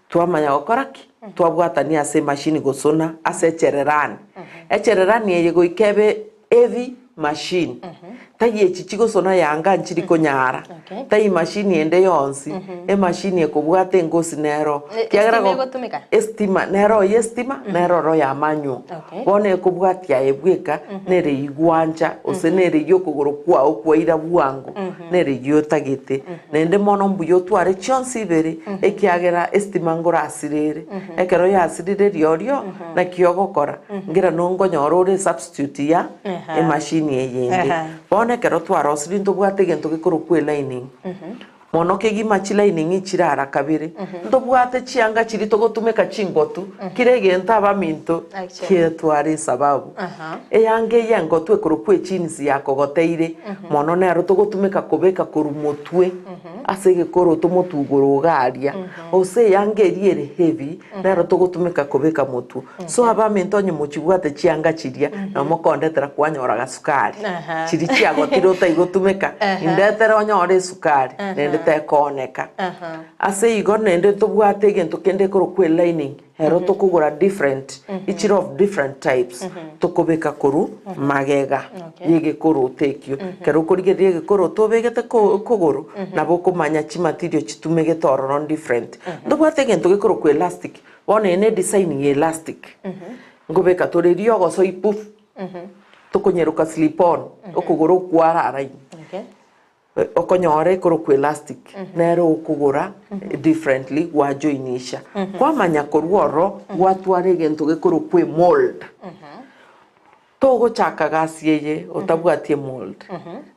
twamanya okoraki twabwatania ase machine gosona ase chererani echererani yego ikebe heavy machine taye chichigo sona yanga nchiri konyara tayi machine ende yonsi machine ekobwate ngosi nero estima nero yestima nero ro ya manyo bone ekobwatia ebweka nere igwanja ose nere yokogoro kwa okwaira bwango nere yotagete nende mono mbuyo tware chonsi bere ekiagera estima ngora asirere ekero ya asirere riorio na kiogokora ngira nongo nyorore substitute ya machine yende bone kero twarosiri ntobwate gento gikoro kwe lining mono kegima chi lining ichirara kabiri ntobwate chianga chiri togotumeka chingotu kiregenta abaminto kietware sababu eyange yengo twekoro kwe chinzi yakogoteire mono nero togotumeka kobeka korumotwe asege koro tomotugoro garia ose yange riere heavy nero togotumeka kobeka motu so abaminto nyomochibwate chianga chiria na mokondetera kwanyora gasukari chiri chiagotiro taigotumeka indetera onyore sukari nende tekoneka ase igo nende tobwate gento kende koro kwe lining hero tokugura different each of different types tokobeka koru magega yege koro tekyo kero korige yege koro tobegete kogoro nabo komanya chi material chitumege tororon different ndobwate gento gekoro kwe elastic one ene design ye elastic ngobeka torerio goso ipuf tokonyeruka slip on okogoro kwara arai okonyore koro ku elastic nero okugura differently wa joinisha kwa manya korworo gwatware gento gekoro ku mold togo chaka gasieye otabwatie mold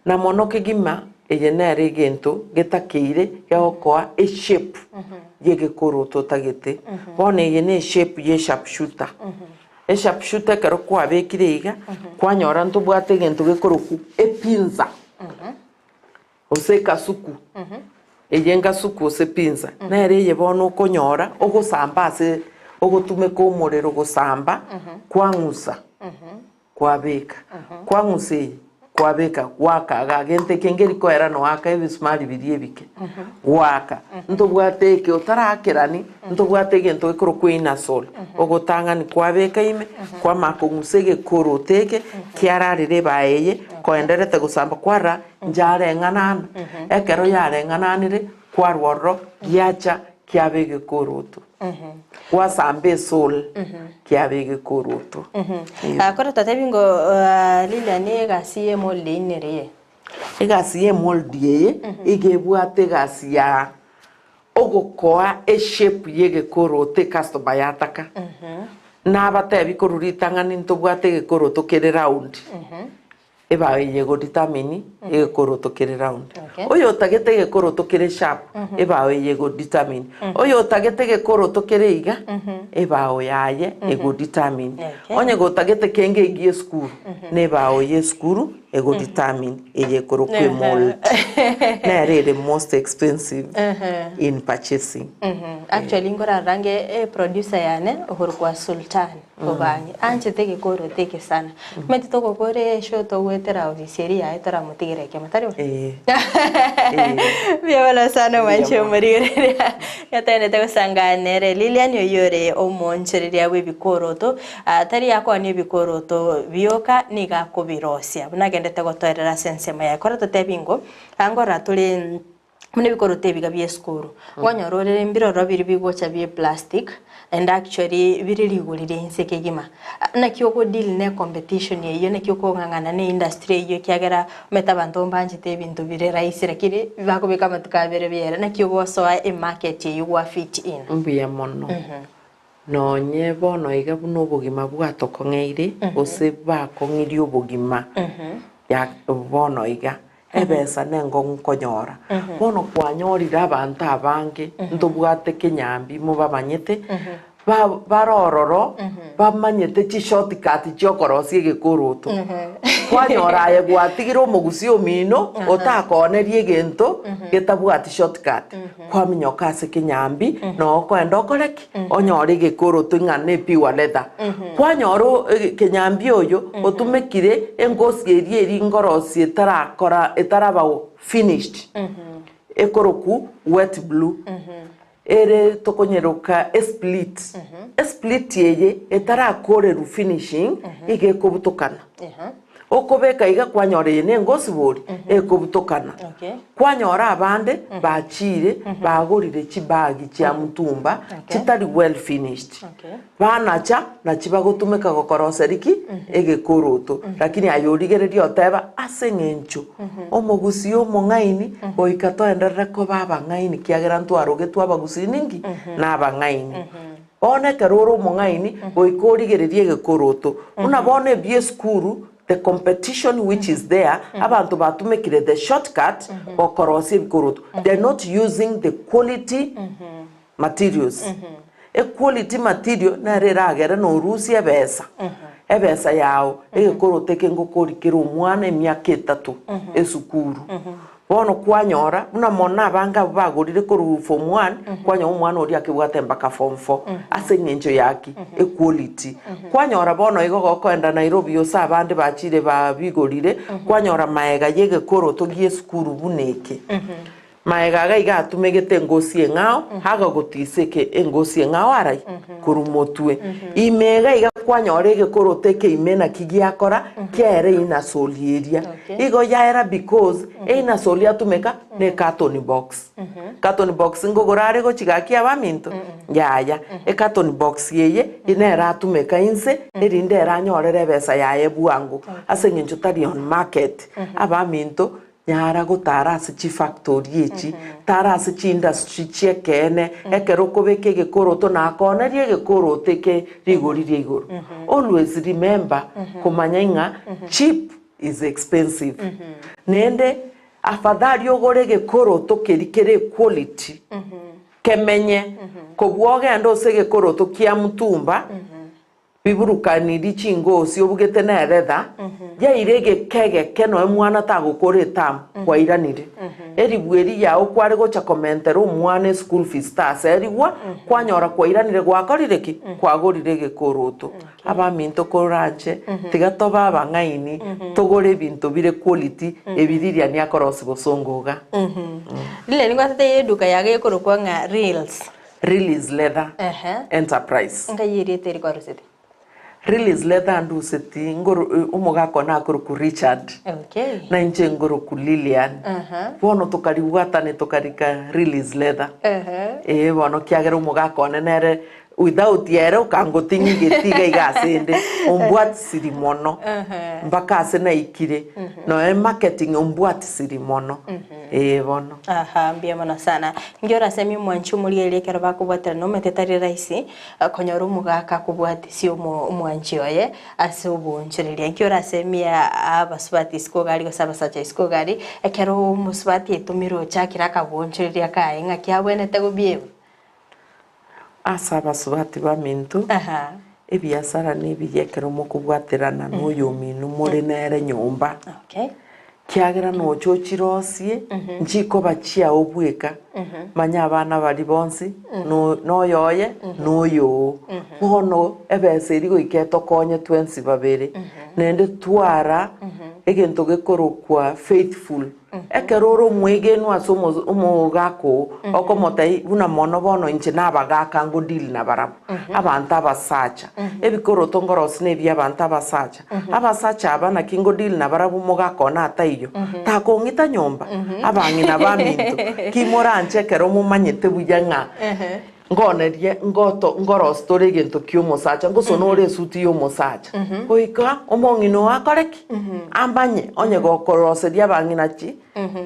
na mono kegima eye nere gento getakeire yaokoa a shape yegekoro totagete bone ye ne shape ye sharp shooter sharp shooter kero kwa bekiriga kwanyora ntobwate gento gekoro ku epinza ose kasuku eyenga suku ose pinza nere yebono konyora ogosamba ase ogotume ko morero gosamba kwangusa kwabeka kwanguse kwabeka waka gagente kengeri ko era no aka ebismari biriebike waka ntobwateke otarakerani ntobwatege nto ekoro kwina sol ogotanga ni kwabeka ime kwa makongusege koro teke kiararire baeye koenderete gusamba kwara njare nganana ekero yare ngananire kwarworo yacha kiabege koroto wasambe sol kiabege koroto akora tatabingo lilani gasiye molde inere egasiye molde igebwate gasia ogokoa e shape yege korote customer yataka nabate bikoruritanga nintobwate ge koroto kere round eba yego determine e koroto kere round oyo tagete ge koroto kere sharp eba yego determine oyo tagete ge koroto kere iga eba oyaye ego determine onye go tagete kenge gie school neba oye school ego determine eye koro kwe mold na the most expensive in purchasing actually ngora range producer yane ohorwa Sultan kobanye anche tege koro teke sana meti toko kore show to wetera ofiseri ya etara mutigere ke matari biawala sana manche marire yatene tego sanganere Lilian yoyore omonchereria we bikoroto atari yako ni bikoroto bioka niga kobirosia bunagende gotorera sensema ya kora totebingo angora tuli mune bikorote biga bie skuru wanyorore mbiroro biri bigocha bie plastic and actually biri ligulire inseke gima na kyoko deal ne competition ye ne kyoko ngangana ne industry ye kyagera meta bantu mbanje te bintu bire raisire kiri bako bika matuka bere biera na kyoko so a market ye wa fit in mbuya mono no nyebo no iga buno bugima bwatokongeire ose bakongiri obugima ya bono iga ebesa nengo nkonyora bono kwanyorira abantu abange ntobwate kenyambi mu babanyete barororo bamanyete chi shortcut chokorosie gekoroto kwanyora ye gwatigiro mugusi omino otakonerie gento getabwati shortcut kwaminyoka ase kenyambi no kwenda okoreki onyore gekoroto ngane piwa leather kwanyoro kenyambi oyo otumekire engosi eri ngorosi etaraba finished ekoroku wet blue ere tokonyeroka split yeye etara kore ru finishing ige kobutokana okobeka iga kwanyore ne ngosibori ekobutokana kwanyora abande bachire bagorire chibagi chia mutumba chitari well finished banacha na chibagotumeka gokoroseriki egekoroto lakini ayorigereria oteba asengencho omogusi omong'aini goikato enderere ko baba ng'aini kiagera ntwaroge twabagusi ningi na abang'aini one karoro omong'aini goikorigereria egekoroto una bone bie skuru the competition which is there abantu batumekire the shortcut okorosi ebikoroto they're not using the quality materials quality material na reragera no rusi ebesa yao egekorote kengokorikira omwana emyaka 3 esukuru bono kwanyora una mona banga bagorire koru form 1 kwanya omwana ori akibwate mpaka form 4 ase ngencho yaki equality kwanyora bono igogo kwenda Nairobi osa abandi bachire babigorire kwanyora maega yege koro togie skuru buneke maega gaiga atumegete ngosi engao haga gotiseke engosi engao arai kurumotwe imega iga kwanyora ege koro teke imena kigiakora kere ina solieria igo yaera because ina solia tumeka ne carton box ngogorare go chigaki abaminto yaya carton box yeye inera atumeka inse erinde eranyorere besa yaye buangu asengencho tari on market abaminto nyara gotara ase chi factory echi tara ase chi industry chiekene ekero kobeke gekoroto na akonerie gekoroto ke rigoririe igoro always remember kumanya inga cheap is expensive nende afadhali ogore gekoroto kerikere quality kemenye kobwoge ando se gekoroto kia mutumba biburukaniri chingosi obugete neretha ya irege kege keno emwana tagokoreta kwa iranire eribweri ya okware gocha komentera omwana school fees tase erigwa kwanyora kwa iranire gwakorireki kwagorire gekoroto abaminto koranche tigatoba abang'aini togore ebinto bire quality ebiriria ni akorosi bosongoga lile ni gwatete eduka yage ekorokwa ng'a Reels Leather Enterprise ngayirite riko rusete Reels Leather nduseti ngoro umugako na ku Richard na inche ngoro ku Lilian bono tukariwatane tukarika Reels Leather bono kiagera umugako nenere without yere ukangotingi getiga igasende ombwat sirimono mbaka ase na ikire no marketing ombwat sirimono bono mbia mono sana ngiora semi mwanchu muri kero bakubwatira no metetari raisi konyora umugaka kubwati si umwanchi oye ase ubunchiriria ngiora semi abasubati skogari gosaba sacha skogari ekero umusubati etumiro chakira kabunchiriria kaenga kiabwenete gobie asaba subati bamintu ebiasara nebiyekero mukubwatirana n'oyo minu muri nere nyumba kiagera no chochirosie njiko bachia obweka manya abana bali bonsi no yoye no yo bono ebese irigo iketo konye twensi babere nende twara egento gekorokwa faithful ekeroro mwegenu asomo umugako okomotai una mono bono inche nabagaka ngo deal na barabu abantu abasacha ebikoro tongorosi nebi abantu abasacha abasacha abana kingo deal na barabu mugako na taiyo takongita nyomba abangina baminto kimoranche kero mumanyete bujanga ngonerie ngoro story gento kiomosacha ngosonore suti yomosacha oika omongino akoreki ambanye onye gokoroseria bangina chi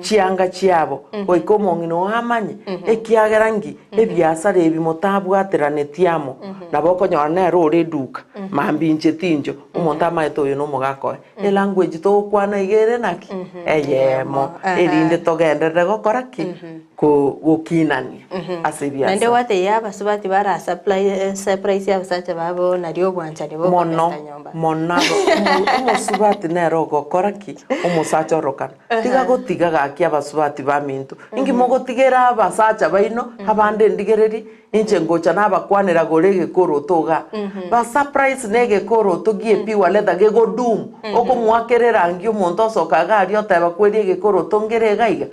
chianga chiabo oika omongino amanye ekiagerangi ebiasara ebimotabwateranetiamo naboko nyone rore duka mambinche tinjo omonta amaito yo no mugako language to kwana igere naki eyemo erinde togenderere gokoraki ko gokinani asebia nende wate yaba subati bara surprise ya sacha babo na rio bwancha ni boko nyomba mona umusubati nero gokoraki umusacha rokana tiga gotiga gaki abasubati bamintu ingi mogotigera abasacha baino abande ndigereri inche ngocha nabakwanira gorege korotoga ba surprise nege koroto gie piwa leda gego dum oko mwakerera ngio monto sokaga rio taba kwerie ge koroto ngere gaiga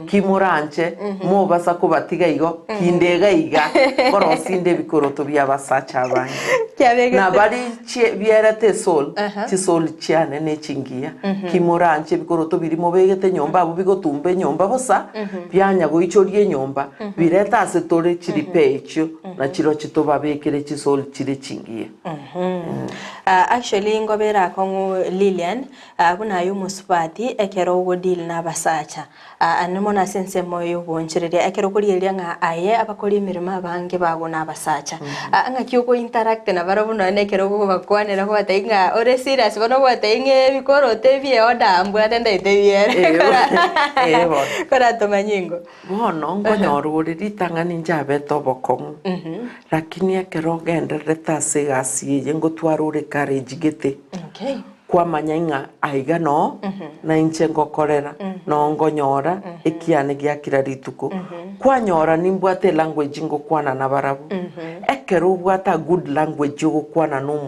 kimuranche mo basa kubatiga igo kindega iga korosinde bikoroto bya basacha abange na bari byerete sol ci sol cyane ne cingiya kimoranje bikoroto birimo begete nyomba abo bigotumbe nyomba bosa byanya go ico rye nyomba bireta asetore kiri pecho na kiro kitoba bekere ci sol kire cingiya actually ngobera ko Lilian buna yu musubati ekero go deal na basacha anemona sense moyo bonchirire ekero kuriyeria nga aye abakori mirima abange bago na basacha anga kyuko interact na barabuna nekero go bakwanera ko batainga ore serious bono batainge bikorote bye oda mbwa tenda itebiere kora tomanyingo bono ngonyorure ritanga ninjabe tobokong lakini ekero gendere tase gasiye ngo twarure courage gete kwa manyainga aiga no na inche ngokorera no ngonyora ikiane giakira rituko kwa nyora nimbwate language ngo kwana na barabu ekero bwata good language go kwana no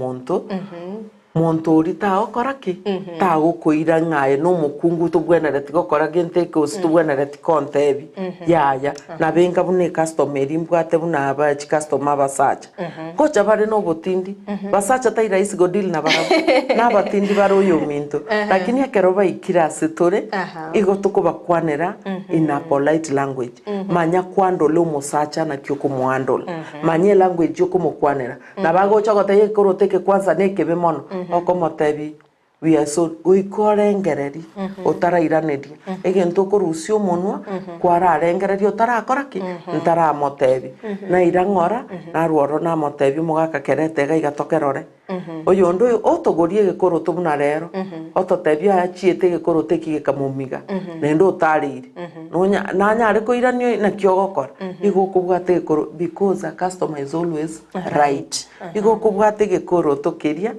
monto rita okoraki ta gukuira ngaye no mukungu to bwena reti gokora gente ko stu bwena reti kontebi ya na benga bune customer imbwate buna aba customer basacha kocha bare no botindi basacha taira isi go deal na barabu na batindi baro yo minto lakini akeroba ikira setore igo tuko bakwanera in a polite language manya kwando lo musacha na kyoko mwandol manye language yo kumukwanera na bago chagota ye koroteke kwanza nekebe mono okomotebi we are so goikorengereri otarairaneria egento korusio monwa kwara rengereri otarakoraki ntara motebi na irangora na ruoro na motebi mugaka kerete ga igatokerore oyo ndo otogorie gekoroto buna rero ototebi achiete gekorote kigekamumiga nendo otarire nonya nanya ari koiranio na kiogokora igokubwate gekoro because a customer is always right igokubwate gekoroto keria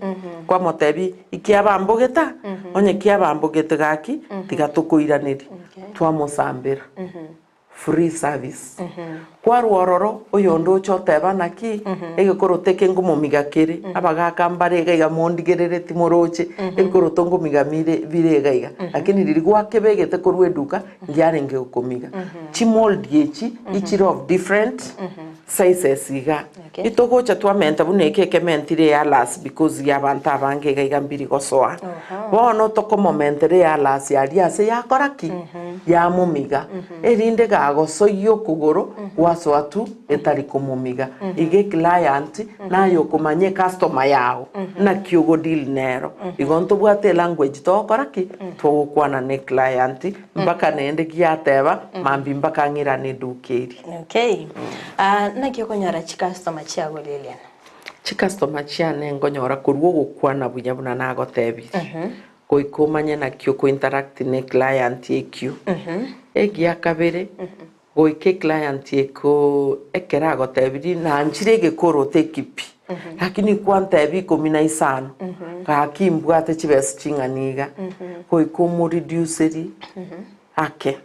kwa motebi ikiabambogeta onye kiabambogete gaki tigatukoiraniri twamosambira free service kwa ruororo oyo ndo choteba naki egekoroteke ngomumiga kere abagaka mbare gaiga mondigerere timoroche egekoroto ngomiga mire biregaiga lakini riri gwakebegete korweduka ngiarenge ukomiga chimold yechi each of different sizes iga itogocha twamenta buneke kementire ya las because ya banta bange gaiga mbiri gosoa bono toko momentere ya las ya riase ya koraki ya mumiga erinde gago soyo kugoro waso atu etari kumumiga ige client na yo kumanye customer yao na kyogo deal nero igonto bwate language to koraki to kwana ne client mbaka nende giateba mambi mbaka ngira ne dukeri na kyokonyara chi customer chiago Lilian chi customer chiane ngonyora kurwo gukwana bunyabuna nago tebi goikomanya na kyoko interact ne client ekyu egia kabere goike client eko ekerago tebiri na njire gekorote kipi lakini kwanta ebi komina isano ka kimbwate chibes chinganiga goiko mo reduceri ake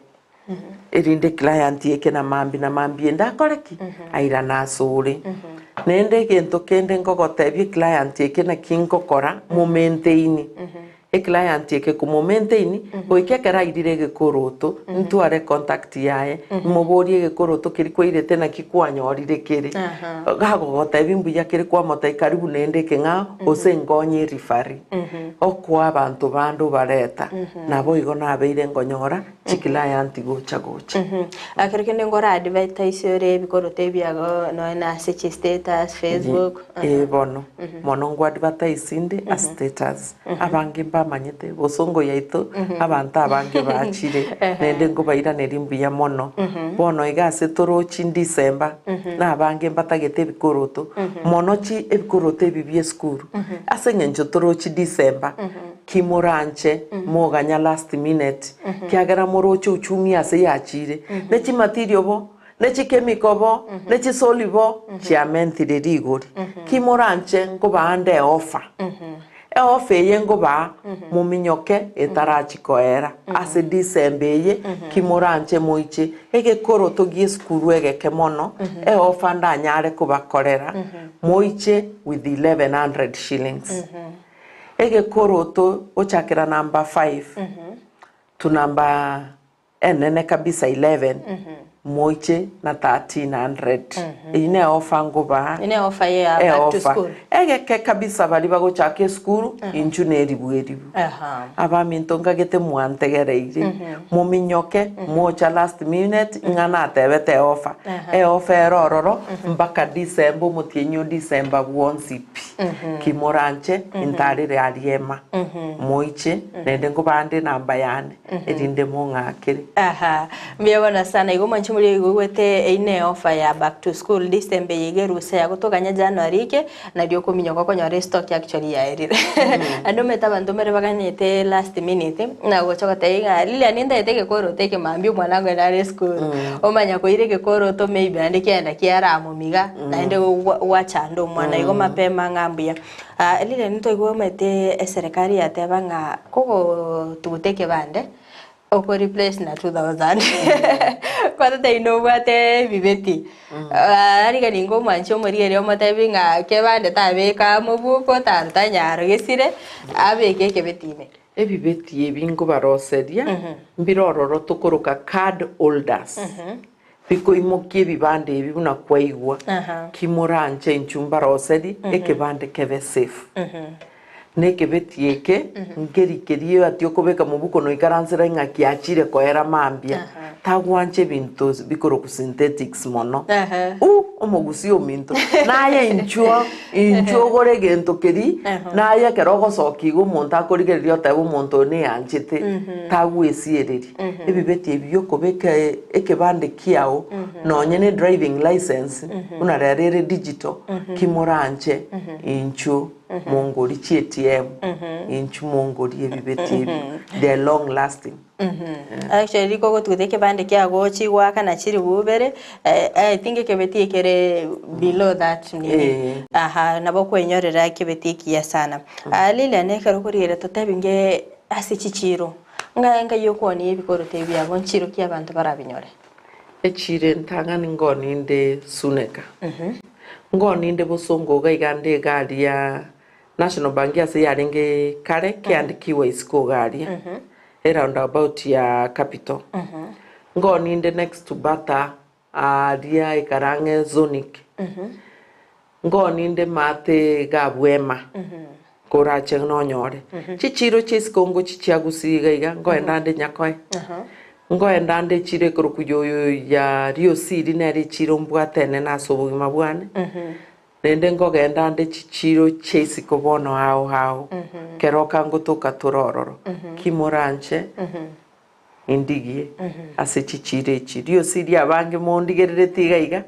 erinde client eke na mambi enda koreki aira na sore nende gento kende ngogotebi client eke na kinkokora momenteini client yake ku momenteini goike kera idire gekoroto ntware contact yae moborie gekoroto kiri koirete na kikwanyorire kiri gago gotebi mbuya kiri kwa motai karibu nende kenga osengonye rifari okwa abantu bando bareta nabo igona abeire ngonyora client gocha akirikende ngora advertise ore bikorote byago no na search status Facebook bono mono ngwa advertise inde a status abange manyete bosongo yaito abantu abange bachire nende ngo baira nerimbuya mono bono igase torochi December na abange mbatagete bikoroto mono chi ebikoroto bibye school asenye njo torochi December kimoranche moganya last minute kiagera morocho uchumi ase yachire nechi material bo nechi chemical bo nechi solibo chiamentire rigori kimoranche ngo baande offer ofe yengo ba muminyoke etarachikoera ase December ye kimoranche moiche ege koroto gieskuru ege kemono ofa ndanyare kubakorera moiche with 1100 shillings ege koroto ochakira number 5 to number enene kabisa 11 moiche na 1300 ine offer ngoba ine offer ya back to school ke kabisa bali bagochake school inchu neribweribu abaminto ngagete mwantegereire muminyoke mocha last minute ngana atebete offer offer erororo mpaka December mutienyo December bwonsipi kimoranche intarire ariema moiche nende ngobande namba yane erinde mongakire mbiyabona sana igo manchi muri gwete ine offer ya back to school December yigeruse ya gutoganya January ke na dio kuminyoko konyore stock actually ya erire ando meta bantu mere baganyete last minute na gochoka taiga lile ninda eteke koro teke mambi mwanangu na school omanya ko ireke koro to maybe ande kienda kiara mumiga na ende wachando mwana igo mapema ngambia lile nito igo mete serikali yateba nga koko tuguteke bande oko replace na 2000 kwa tata inovate bibeti ari ga ningo mancho muri ere omotabi nga kebande tabeka mubuko tantanyaro gesire abeke kebetime ebibeti ebingo baroseria mbirororo tukoroka card holders biko imokie bibande ebi buna kwaigwa kimoranje inchumba rosedi ekebande kebe safe nekebetieke ngerikerie atio kobeka mubuko no ikaransera ngaki achire koera mambia tagwanje bintu bikoro ku synthetics mono omogusi ominto naye inchuo gore gento keri naye kerogo sokigo monta akorigerio tabo monto ne anchete tagwesiereri ebibeti ebyo kobeka ekebande kiao nonyene driving license unarere digital kimoranje inchuo mongori chietm inchu mongori ebibeti they are long lasting actually koko tuteke bande kya gochi waka na chiri bubere I think kebeti kere below that ni nabo kwenyorera kebeti kiya sana lile ne kero kurire totabinge asichichiro nga yokoni ebikoro tebya bonchiro kya bantu barabinyore echire ntangani ngoni inde suneka ngoni inde bosongo gaigande garia National Bank yase yarenge kare kiandikiwa isiko garia around about ya capital ngoni inde next to Bata aria ikarange zonic ngoni inde mate gabwema korache nonyore chichiro chiskongo chichiagusiga iga ngoendande nyakoe ngoendande chire kurukuyoyo ya Rio City nari chiro mbwatene nasobogi mabwane nende ngogendande chichiro chesi kobono hao keroka ngotoka turororo kimoranje indigie ase chichire Rio City abange mondigerere tigaiga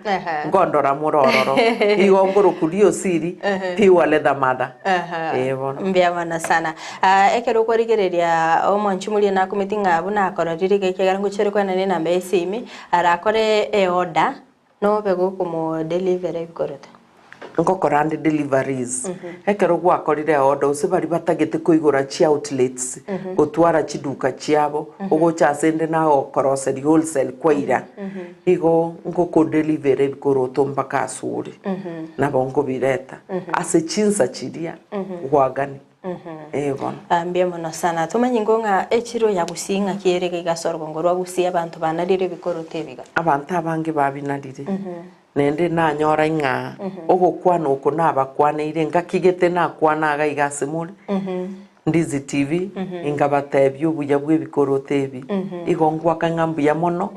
ngondora murororo igongoro ku Rio City piwale damada mbiyabana sana ekero korigereria omonchumuli na kumitinga abuna akororire gekegara nguchere kwa nene namba esimi arakore order no bego como delivery bikorota ngokorande deliveries ekero gwakorire order usibari batagete kuigura chi outlets gutwara chiduka chiabo ugocha sende na okoroseri wholesale kwaira igo ngoko delivery bikoroto mpaka asuri na bongo bireta ase chinsa chiria gwagani ambia mono sana tumanyi ngonga echiro ya gusinga kierege igasorgo ngorwa gusia abantu banarire bikorote biga abantu abange babinarire nende na nyora inga ogokwana uko nabakwana ire ngakigete nakwana agaiga muri Ndizi TV ingabatebyo buya bwebikorote ebi igongwa kangambu ya mono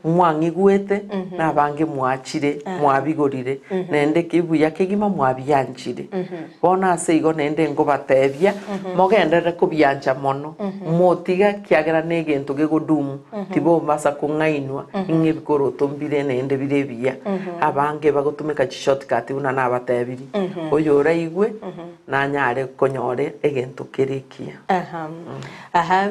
mwangigwete nabange mwachire mwabigorire nende kibuya kigima mwabiyanchire bona ase igo nende ngo batebya mogendere kubyanja mono motiga kiagera negento gegodumu tibo masa kungainwa ingebikoroto mbire nende birebya abange bagotumika shortcut una nabatebiri oyora igwe nanyare konyore egento kerekia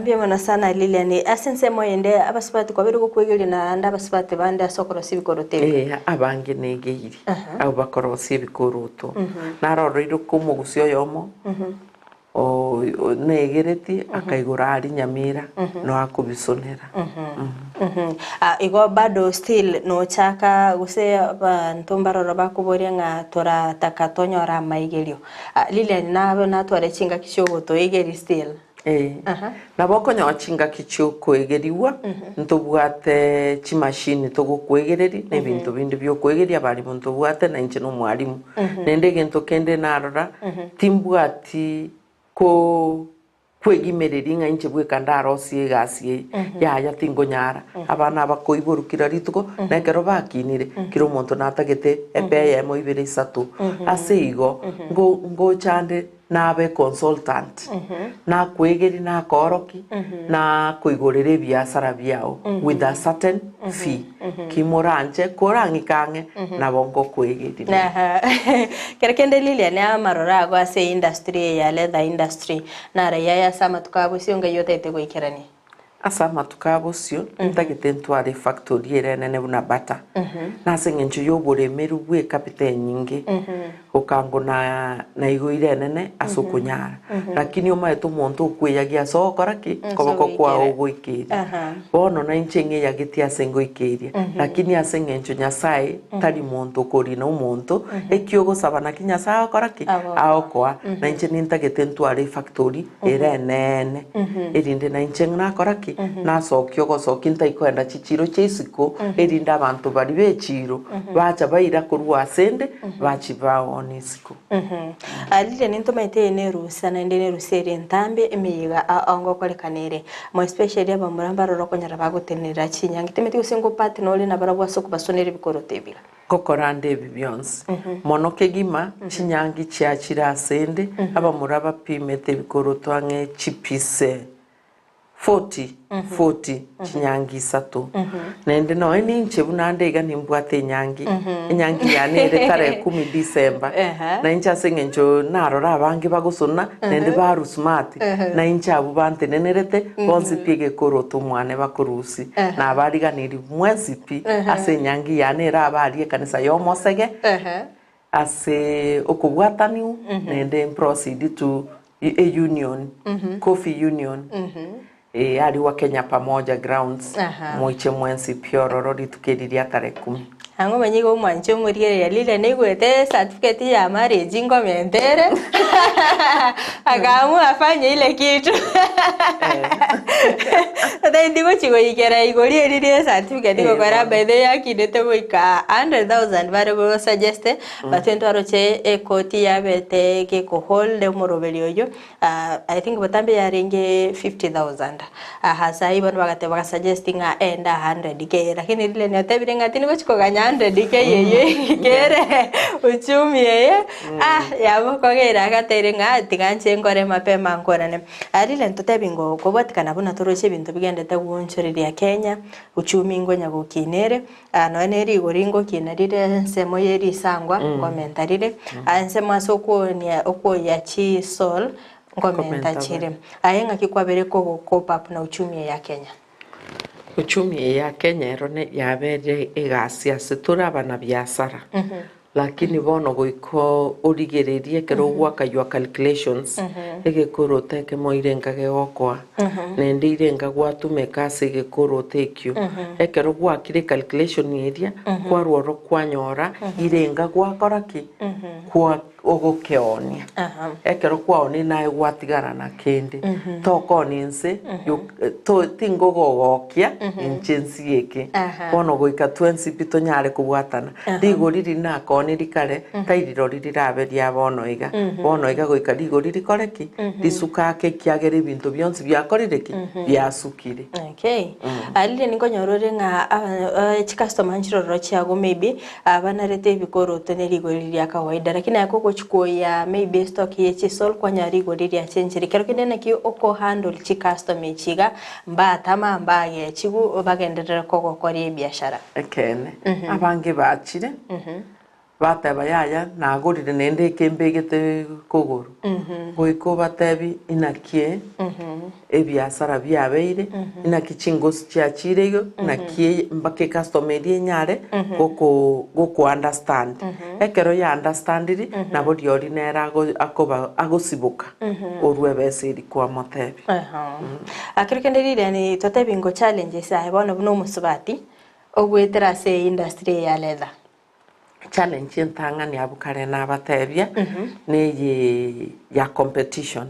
mbia mwana sana Lilian asense moyende abasipati kwa biri gukwegeri na anda abasipati bande asokorosi bikorote abange negeiri abo bakorosi bikoroto naroriro kumo gusyo yomo o negereti akaigura ari Nyamira no akubisonera igo bado still no chaka guse bantu mbaroro bakuboria nga tora takatonyora maigerio Lilian nabe natware chinga kishogo to igeri still nabo konyoachinga kichio kwegeriwa ntobwate chimashini togokwegereri na ebinto bindi byokwegeria abarimu ntobwate na inche n'omwarimu nende egento kende narora timbwati kwegimereri ng'a inche bweka ndarosie egasi yaya tingonyara abana bakoiborukira rituko nekero bakinire kira omonto natagete ebeye emo ibere isatu ase igo ngochande nabe consultant na kwegeri na koroki na kuigorere biasara biao with a certain fee kimoranje korangikange na bongo kwegeri na kerekende lilia ne amarora go ase industry ya leather industry na raya ya sama tukabo sionga yote te goikerani asama tukabo sio ntagete ntware factory ere nene buna bata na sengencho yobore meru bwe kapite nyingi ukango na igoire nene asukunyara lakini omaeto monto kweyagia sokoraki koboko kwa ogoikiri bono na inchenge yagiti asengo ikiria lakini asengencho nyasaye tari monto kori no monto ekiogo sabana kinya sokoraki aokwa na inche nintagete ntware factory ere nene erinde na inchenge na koraki na sokyo gosoki ntaikoenda chichiro cheisiko erinda abantu bari bechiro bacha baira kurwa sende bachibao nisiko alile nintomaite ne rusa na ndene ruseri ntambe emiga ango kolekanere mo especially abamuramba roro konyara bagotenera chinyanga temeti gusingo party no le na barabwa soko basonere bikorotebira kokorande bibyonse mono kegima chinyangi chiachira sende abamuraba pimete bikorotwange chipise 40 chinyangi sato nende no eni nche bunande ga nimbwate nyangi nyangi yanere tare 10 December na incha sengenjo narora abangi bagusona nende baru smart na incha abu bante nenerete bonsi pige koroto mwane bakurusi na abariganiri mwensipi ase nyangi yanera abari kanisa yomosege ase okubwataniu nende proceed to a union coffee union ali wa Kenya pamoja grounds moiche mwensi piororo ritukiriria tare 10 ango manyigo mwanche muriere ya lile negwete certificate ya marriage ngomentere agamu afanye ile kitu ata ndigo chigo ikera igori ile certificate ko kwara bede yakidete boika 100,000 bare go suggest batento aroche ekoti ya bete ke ko hold morobeli oyo I think batambe ya ringe 50,000 hasa ibo bagate baga suggestinga enda 100k lakini ile ne tabire ngati nigo chiko ganya 100k yeye kere uchumi yeye yabo kogera gatere ngati ganche ngore mapema ngorane alile ntotebingo kobatikana buna toroshe bintu bigendete guonchoriria Kenya uchumi ngonya gukinere no eneri goringo kinarire semo yeri sangwa komentarire ansemo asokuonia okoya chi sol komenta chire ayenga kikwabere ko cope up na uchumi ya Kenya uchumi ya Kenya erone yabere egasi asetura bana biasara lakini bono goiko origererie kero gwaka your calculations egekoro teke moirenga gegokwa nende irenga gwatumeka segekoro tekyo ekero gwakire calculation area kwa roro kwanyora irenga gwakoraki kwa ogokeonia ekero kwaoni nae gwatigara na kende tokoninse to tingogogokia inchensi yeke bono goika 20 pito nyare kubwatana digoriri na koni rikare tairiro ririrabe ria bono iga goika digoriri koreki risukake kiagere bintu byonse byakorireki byasukire alile ningonyorore nga customer nchiroro chiago maybe abanarete bikoro toneri ya kawaida lakini akoko chikoya maybe stock yechi sol kwanyari goriri achenjeri kero kinene ki oko handle chi customer chiga mbatama mbaye chigu bagenderera koko kori biashara ekene abange bachire bateba yaya nagorire nende kembegete kogoro goiko batebi inakie ebiasara byabeire inakichingosi chiachireyo nakie mbake customer nyare goko understand ekero ya understandiri nabo diori nera akoba agosibuka orwebeseri kwa motebi akirkenderire ni totebingo challenges aibona buno musubati ogwetera se industry ya leather challenge ntanga ni abukare na batebya ne ya competition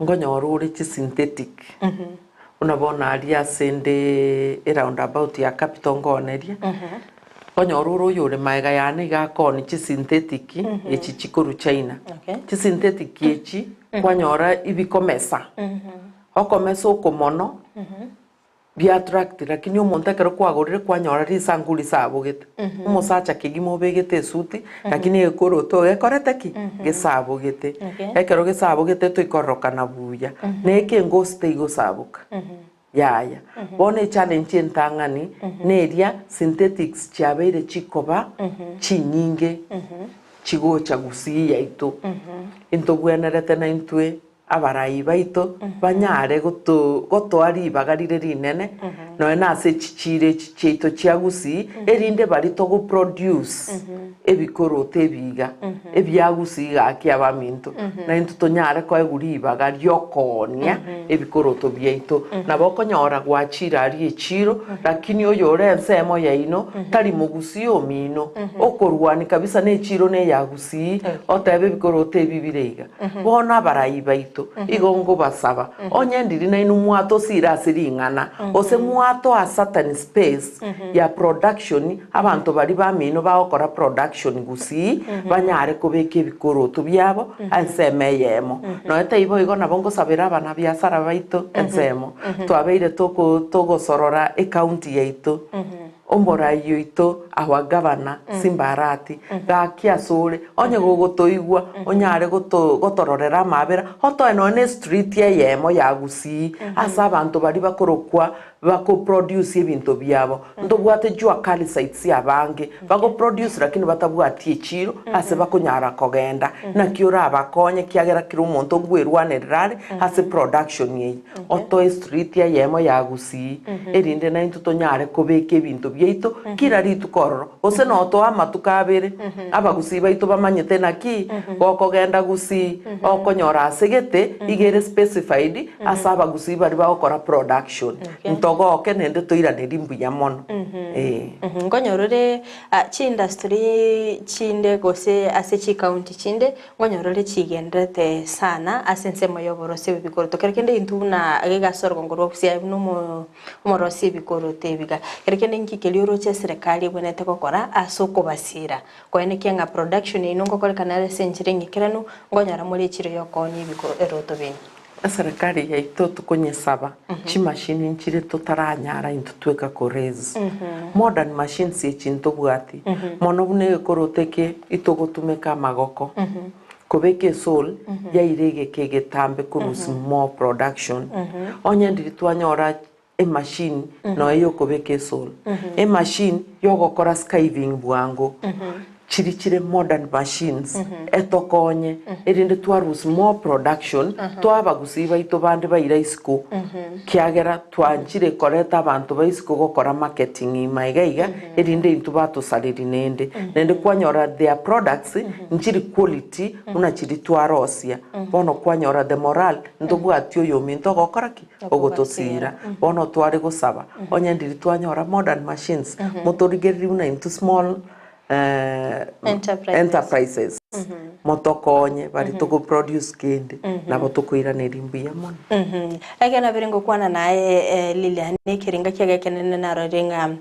ngonyorure chi synthetic unabona aria sende around about ya capital ngoneria konyorure uyure maiga yani gakoni chi synthetic echi chikuru China chi synthetic echi kwanyora ibikomesa okomesa okomono bi attract lakini umuntu akero kwagurire kwanyora risanguri sabugite umusacha kigimo begete suti lakini ekoro to ekorete ki gisabugite ekero gisabugite to ikorokana buya neke ngoste igosabuka yaya bone challenge entangani neria synthetics chiabeire chikoba chinyinge chigocha gusiya ito into gwenerete na intwe abarai baito banyare gotwari ibagarire rinene no na se chichire chicheito chiagusi erinde bari to go produce ebikorote biga ebyagusi gaki abaminto na into tonyare ko eguri ibagari okonia ebikoroto byaito nabo konyora gwachira ari echiro lakini oyo rensemo yaino tari mugusi omino okorwani kabisa ne echiro ne yagusi otebe ebikorote bibireiga bona barai baito igongo basaba onyendiri na inu mwato sira siringana ose mwato a certain space ya production abantu bari bamino baokora production gusi banyare kubeke bikoroto byabo ansemeyemo no etaibo igona bongo sabira abana biasara baito ensemo twabeire togo sorora e county yaito omorayo ito awagavana simbarati gakiasore onye gogotoigwa onyare gotororera mabera hoto eno ne street yemo yagusi asa abantu bari bakorokwa bako produce ibintu byabo ndobwate jwa kali sites yabange bako produce lakini batabwati echiro ase bakonyara kogenda na kiora abakonye kiagera kiri umuntu ngwerwanerare ase production ye oto street yemo yagusi erinde na intutonyare kobeke ibintu byeito kira ritu kororo ose no to amatukabere abagusi baito bamanyete naki gokogenda gusi okonyora asegete igere specified asa abagusi bari bakora production ntogoke nende toiraneri mbuya mono ngonyorore chi industry chinde gose ase chi county chinde ngonyorore chigendete sana asensemo yoborose bikoroto kerekende intuna agegasorgo ngoro kusia no umorosi bikorote biga kerekende nkikelioro che serikali bwenete kokora asoko basira kwene kenga production inongo kore kanale senjire ngikirano ngonyara muri chiro yokoni biko eroto bini serikali yaito tukonyesaba chi machine nchire totaranyara into tweka korez modern machines echinto bwati mono bune koroteke itogotumeka magoko kobeke sol ya irege kegetambe kurus more production onye ndiri twanyora e machine no eyo kobeke sol e machine yogokora skiving bwango chirichire modern machines etokonye erinde twarus more production twabagusiba ito bande baira isiko kiagera twanjire koreta abantu baisiko gokora marketing imaiga erinde into batusaliri nende kwanyora their products nchiri quality una chiri twarosia bono kwanyora the moral ndobwatio yominto gokoraki ogotosira bono twari gusaba onye ndiri twanyora modern machines motorigeri una into small enterprises motokonye bari toko produce kende nabo tokoira nerimbuya mono agena biringo kwana nae Lilian kiringa kiaga kenene na roringa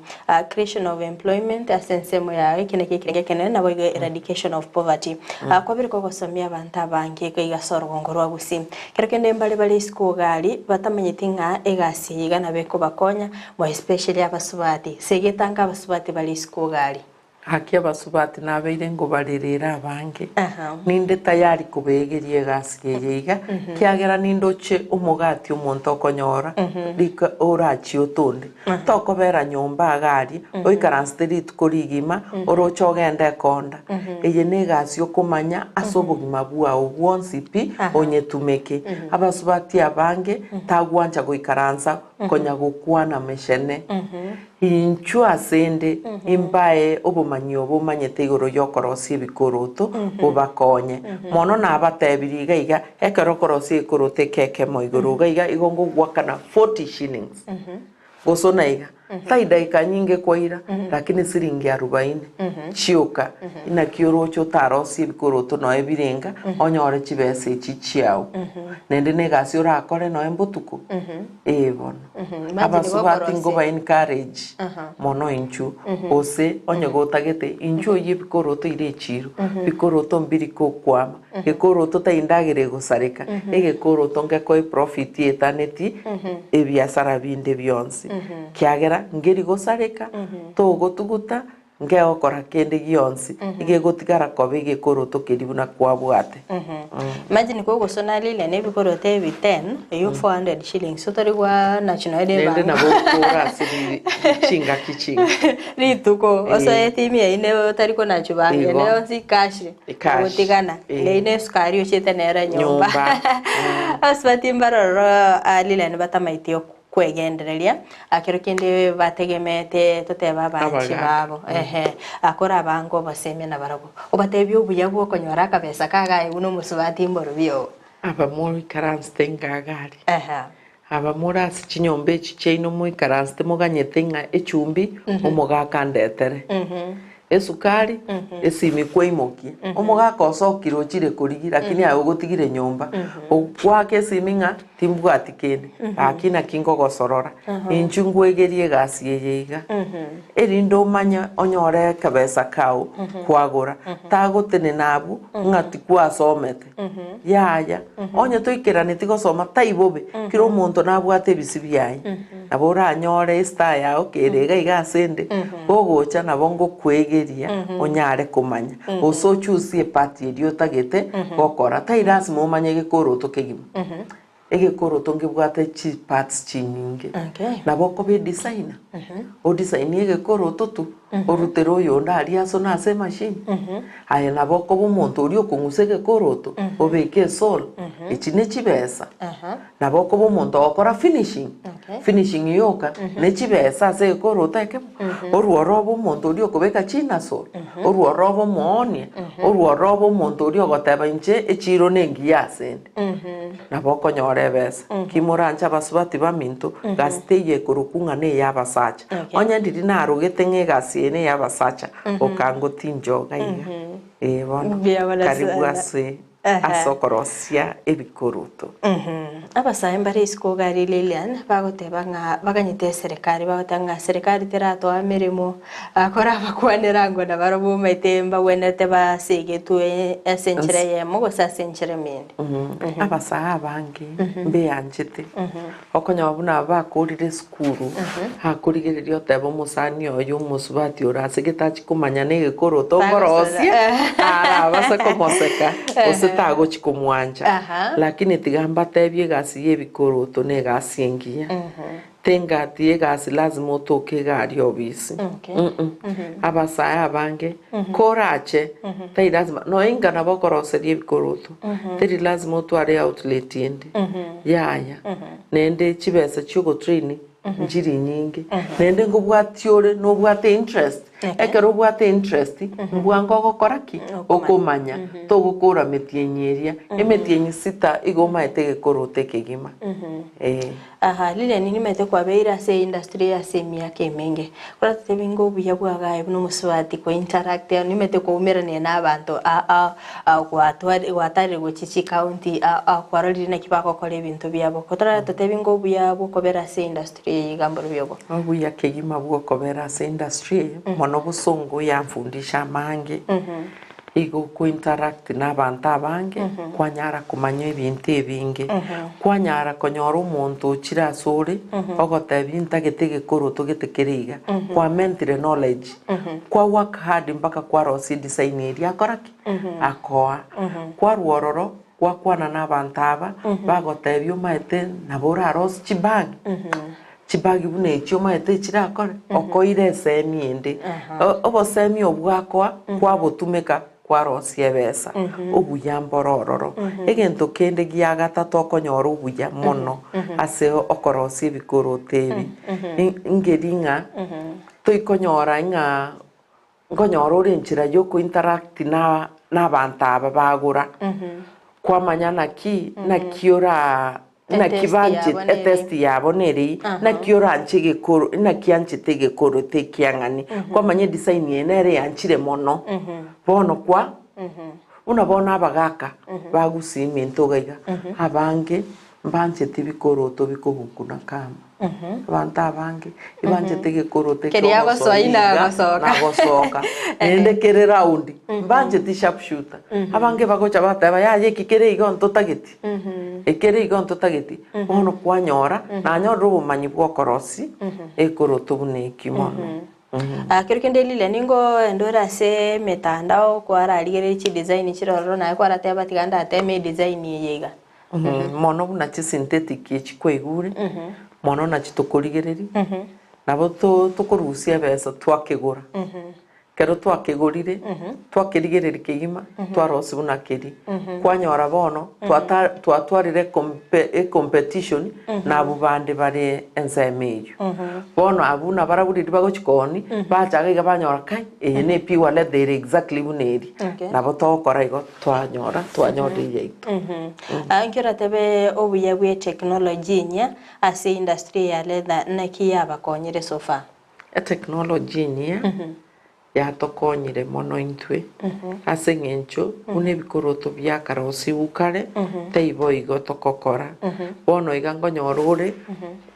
creation of employment asensemo ya kiringa kenene nabo eradication of poverty kwa biriko gosomia abantu abange kaiga sorongoro agusi kerekende mbali school gali batamenyitinga egasi igana beko bakonya mo especially abasubati segetanga abasubati bali school gali haki abasubati nabeire ngo barerera abange ninde tayari kubegerie gasigeyiga kiagera nindoche umugati umuntu okonyora lika orachi otonde tokobera nyomba agari oikara street kurigima orocho gende konda eye negasi okumanya asobogima bwa obwonsipi onyetumeke abasubati abange tagwanja goikaransa konya gukwana meshene inchua sende imbae obumanyo bumanyete igoro yokorosi bikoroto bubakonye mono nabatebiri gaiga ekerokorosi ikorote keke mo igoro gaiga igongo gwakana 40 shillings gosona iga tai dakika nyingi kwaira lakini siringi 40 chioka ina kiorocho tarosi bikoroto no ebirenga onyore chibese chichiao nende negasi urakore no embutuku bono abasubati ngo ba encourage mono inchu ose onyegotagete inchu yibikoroto ire chiro bikoroto mbiri kokwama gekoroto taindagire gusareka egekoroto ngeko profit yetaneti ebiasara binde byonsi kiagera ngeri gusareka togotuguta ngeokora kende gionsi igegotigara kobe gekoroto keribuna kwabwate imagine ko gusona lile ne bikoroto ebi 10 eyo 400 shillings so tori kwa national day nende nabo kora siri chinga kichinga rituko oso etimi ine tari ko nacho bange ne onsi cash gotigana ine skari ochete nera nyumba aswati mbaroro lile ne batamaitio kwegendereria akero kende bategemete toteba banchi babo akora abango baseme na barabo obatebyo buya bwo konyora kabesa kagaye uno musubati mboro byo aba muri karanste ngagari aba murasi chinyombe chicheino muri karanste moganyete nga echumbi omogakandetere esukari esimi kwaimoki omogaka osokiro chire korigi lakini ayo gotigire nyumba okwake siminga timbwati kende akina kingo gosorora inchungu egerie gasi yeiga erindo manya onyore kabesa kao kwagora tagotene nabu ngati kwasomete yaya onye toikera gosoma taibobe kiro muntu nabwate bisibiyayi nabora anyore star yao kerega igasende gogocha nabongo kwege onyare kumanya oso chusie party dio tagete gokora tairas mo manye gekoroto kegima egekoroto ngibwate chi parts chinyinge naboko be designer o design egekoroto tu orutero yo ndari aso na se machine aya naboko bumuntu uri okunguse gekoroto obeke sol ichine chibesa naboko bumuntu okora finishing yoka ne chibesa se gekoroto eke oruorobo muntu uri okobeka china sol oruorobo monie oruorobo umuntu uri ogoteba inche echiro nengi yasende naboko nyore besa kimuranja basubati baminto gasteye kurukunga ne yabasacha onye ndiri narugete ngegasi ene yabasacha okango tinjoga iga bono karibu ase asokorosia ebikoroto abasaya mbare isiko gari Lilian bagoteba nga baganyite serikali bagotanga serikali terato amirimo akora bakwanira ngo nabarobo maitemba wenete basige tu esenchire yemo gosa senchire mindi abasaya bange mbe anjete okonya babuna bakorire skuru hakurigererio tebo musani oyo musubati orase getachi kumanya negekoroto ngorosia basa komoseka tago chiko mwanja lakini tigamba tebye gasi yebikoroto ne gasi engia tenga tie gasi lazima utoke gari obisi abasaya abange korache tai lazima no inga na bokorose yebikoroto teri lazima utware outlet ende yaya nende chibesa chugo training njiri nyingi nende ngubwatiore no bwate interest ekero bwate interest mbwango gokoraki okomanya togukura metyenyeria emetyenyi sita igoma etege korote kegima lile nini mete kwa beira se industry ya semia kemenge kora tebingo buya bwaga ibno muswati ko interact ni mete ko umera ne nabantu kwa twari gochichi county kwa rodi na kibako kole ibintu byabo kotara tebingo buya bukobera se industry igamboro byobo buya kegima bukobera se industry mono busongo yamfundisha mange igo ku interact n'abantu abange kwanyara kumanya ibintu ebinge kwanyara konyora umuntu kirasore ogoteba intagete koroto getekeriga kwa mentire knowledge kwa work hard mpaka kwa rosi design area koraki akoa kwa ruororo kwa kwana n'abantu aba bagotebyo maete nabora rosi chibagi chibagi bune icho maete chirakore okoire semi ende obo semi obwakwa kwa botumeka kwa rosie besa obuya mborororo egento kende gia gatatu okonyora obuya mono ase okorosie bikorotebi ngeringa toikonyora inga ngonyora orenchira yoko interact na bantu aba bagura kwa manyana ki na kiora na kibanche test yabo neri na kioranche gekoro na kianche tegekoro te kiangani kwa manye design yenere yanchire mono bono kwa unabona abagaka bagusimento gaiga abange mbanje tibikoro to bikobukuna kama abantu abange ibanje tegekoro te keria goswaina gosoka ende kere round mbanje ti sharp shooter abange bagocha bataba yaye kikere igonto tageti ekere igonto tageti bono kwanyora na nyora ubumanyi bwokorosi ekoro to buneki mono kero kende lile ningo endora se metandao kwa arigere chi design chiroro na kwa rate batiganda ateme design yega mono buna chi synthetic echikwegure mono na chitokorigereri nabo tokorusia besa twakegura kero twakegurire twakerigereri kigima twarosi buna keri kwanyora bono twatwarire competition na bubande bare ensemeyo bono abuna baraburi bagochikoni bachaga iga banyora kai ne pi wale there exactly buneri nabo tokora igo twanyori yaitu ankira tebe obuye bwe technology nya ase industry ya leather na kiyaba konyire sofa technology nya yatokonyire mono intwe ase ng'encho une bikoroto bya karosi ukare teibo igo tokokora bono iga ngonyorore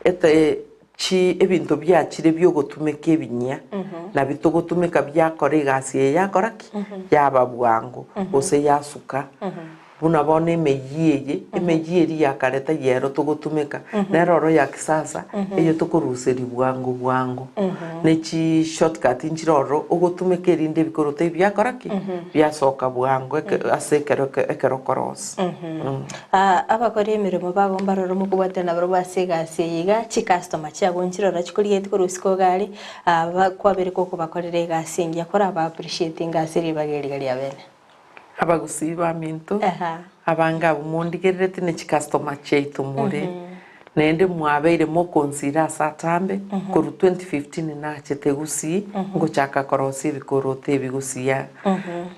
ete chi ebintu byachire byogotumeka ebinya na bitogotumeka byakora igasi yakoraki yaba bwangu ose yasuka buna bone emeyiri yakareta yero togotumeka neroro ya kisasa eyo tokoruseri bwangu nechi shortcut inchiroro ogotumeka erinde bikorote byakoraki byasoka bwangu asekero koros abakore emirimo bagomba roro mukubate na baro basigasi yiga chi customer cyabo nchirora chikuriye tkorusiko gari kwabere koko bakorere gasi ngia kora ba appreciate ngasiri bageri gari abene abagusiba minto abanga bumondigerere tine chi customer cheitu muri nende mwabeire mo consider satambe koru 2015 na chetegusi ngo chaka korosi bikorote bigusia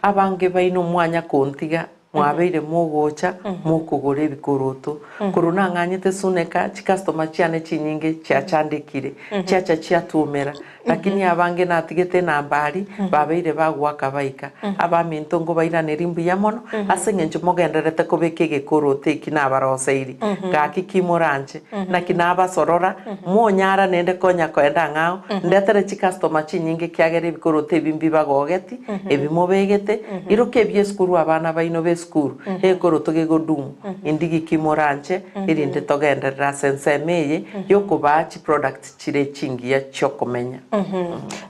abange baino mwanya kontiga mwabeire mogocha mokugore bikoroto korona nganyete suneka chi customer chiane chinyinge chiachandikire chiacha chiatumera lakini abange natigete nambari babeire bagwaka baika abaminto ngo bairane rimbu ya mono asengenje mogenderete kobeke gekorote kinabaroseiri gaki kimoranje na kinaba sorora monyara nende konya kwenda ngao ndetere chi customer chinyinge kiagere bikorote bimbi bagogeti ebimobegete iroke bieskuru abana baino skuru ekoroto gegodum indigi kimoranje irinde togenderera sensemeye yokubachi product chire chingia chokomenya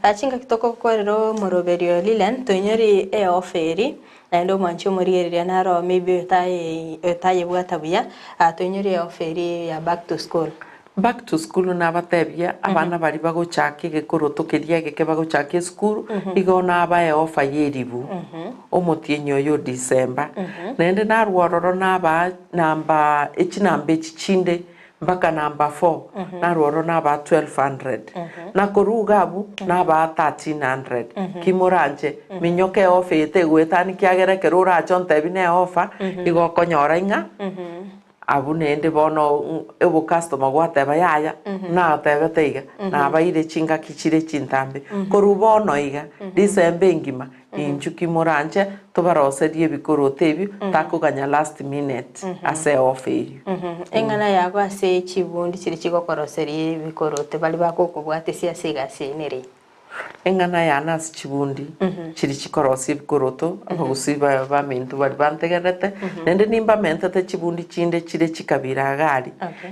achinga kitoko korero moroberio lilen tonyori oferi ndo mwancho murigeria naro maybe taye bwatabuya tonyori oferi ya back to school na batebia abana bari bagochake gekoroto keria geke bagochake school igona abaye ofa yeribu omotienyo yo December nende narwororo naba namba echinambe chichinde mpaka namba 4 narworo naba 1200 na korugabu naba 1300 kimoranje minyoke ofete gwetani kiagere kerura chonte bine ofa igokonyora inga abunende bono ebo customer gwate bayaya na tebe teiga na baire chinga kichire chintambe korubono iga December ngima inchuki moranje tobaroserie bikorote ebi takuganya last minute ase oferi engana yago ase chibundi chiri chigokoroserie bikorote bali bakokubwate sia sigase nere engana yanas chibundi chiri chikorosi bikoroto abagusiba bamintu bali bantegerete nende nimba mentete chibundi chinde chire chikabira gari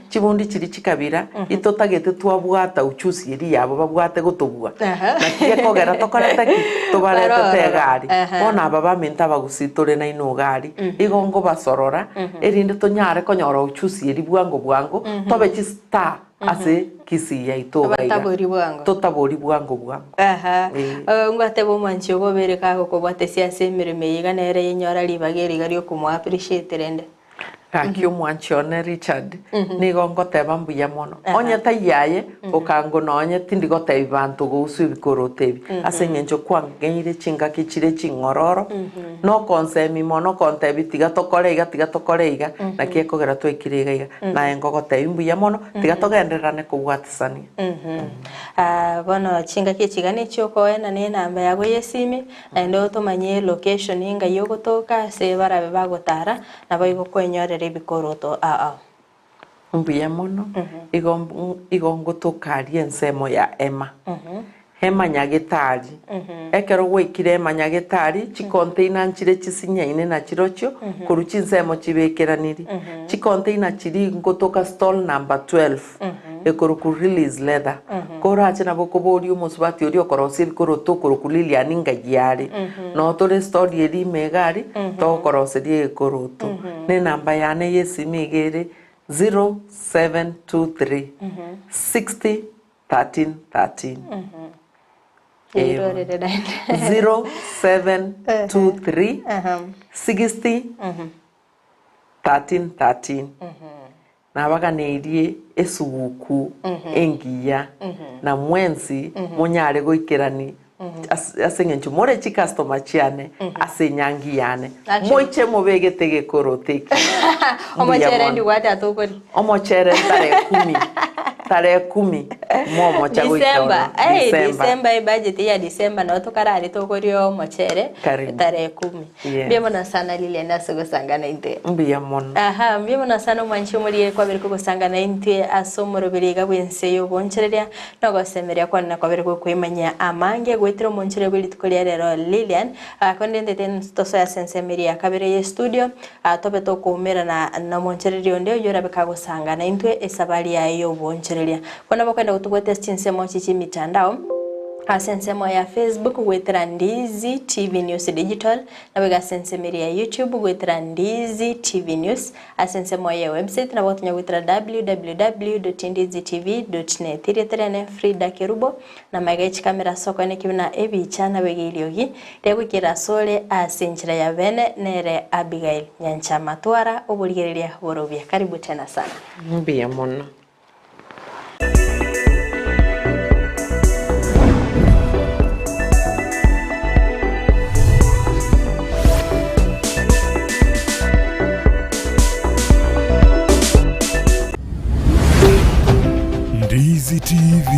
chibundi chiri chikabira itotagete twabwata uchusi eri yabo babwate gotobwa na kiye kogera tokorete ki tobarete gari bona baba minta bagusitore na ino gari igongo basorora erinde tonyare konyora uchusi eri bwango tobe chista ase kisi ya itoga totabori bwango ngwate bo manchi ogobereka ko bwate sia semireme yiga nere yenyora libageri gari okumwa appreciate rende kakio mwanchione Richard nigo ngoteba mbuya mono onye tayaye okango nonye tindi goteba bantu gousu bikorotebi ase ngencho kwangeire chinga kichire chingororo no konsemi mono kontebi tiga tokoreiga na kiekogera twekiriga na engo goteba mbuya mono tiga togenderane kubwatisania bono chinga kichigane chiokoena ne namba yago yesimi ndo tumanye location inga yogotoka se barabe bagotara na boigo kwenyorera ibikoroto mbuya mono igongo tokarie ensemo ya ema hema nyagitari ekero gwikire ema nyagitari chi container nchire chisinyaine na chirocho kuruchi nsemo chibekeraniri chi container chiri ngotoka stall number 12 ekoro ku release leather kora achina bokobori umusubati ori okorosi bikoroto kurukulilia ningagiari no tore story eri megari to koroseri ekoroto ne namba yane yesimigere 0723 60 13 13 0723 60 13 13 na baganeirie esuguku engiya na mwenzi munyare goikerani asengencho more chi customer chiane asenyangi yane moiche mobegete gekoroteki omochere ndi wate atokori omochere tare 10 momo chago December budget ya December na tokarari tokorio mochere tare 10 mbiyemo sana lile naso gusangana inte mbiyemo mbiyemo sana mwanchi muri kwa biri gusangana inte asomoro biriga bwense yo bonchereria no gosemeria kwa na kwa biri kwimanya amange gwetiro monchere biri tukoria rero Lilian kondende ten toso ya sensemeria kabere ye studio tobe to kumera na monchererio ndio yora bekagusangana inte esabali ya yo bonchereria kona bakwenda kutugwete chinsemo chichi mitandao asensemo ya Facebook gwetera Ndizi TV News Digital na wega sensemo ya YouTube gwetera Ndizi TV News asensemo ya website na botunya gwetera www.ndizitv.net ireterene Frida Kerubo na magachi kamera soko ne kibina ebicha na wega iliogi tegwikira sole asenchira ya bene nere Abigail Nyanchama twara obulgereria borobia karibu tena sana mbia mono Ndizi TV.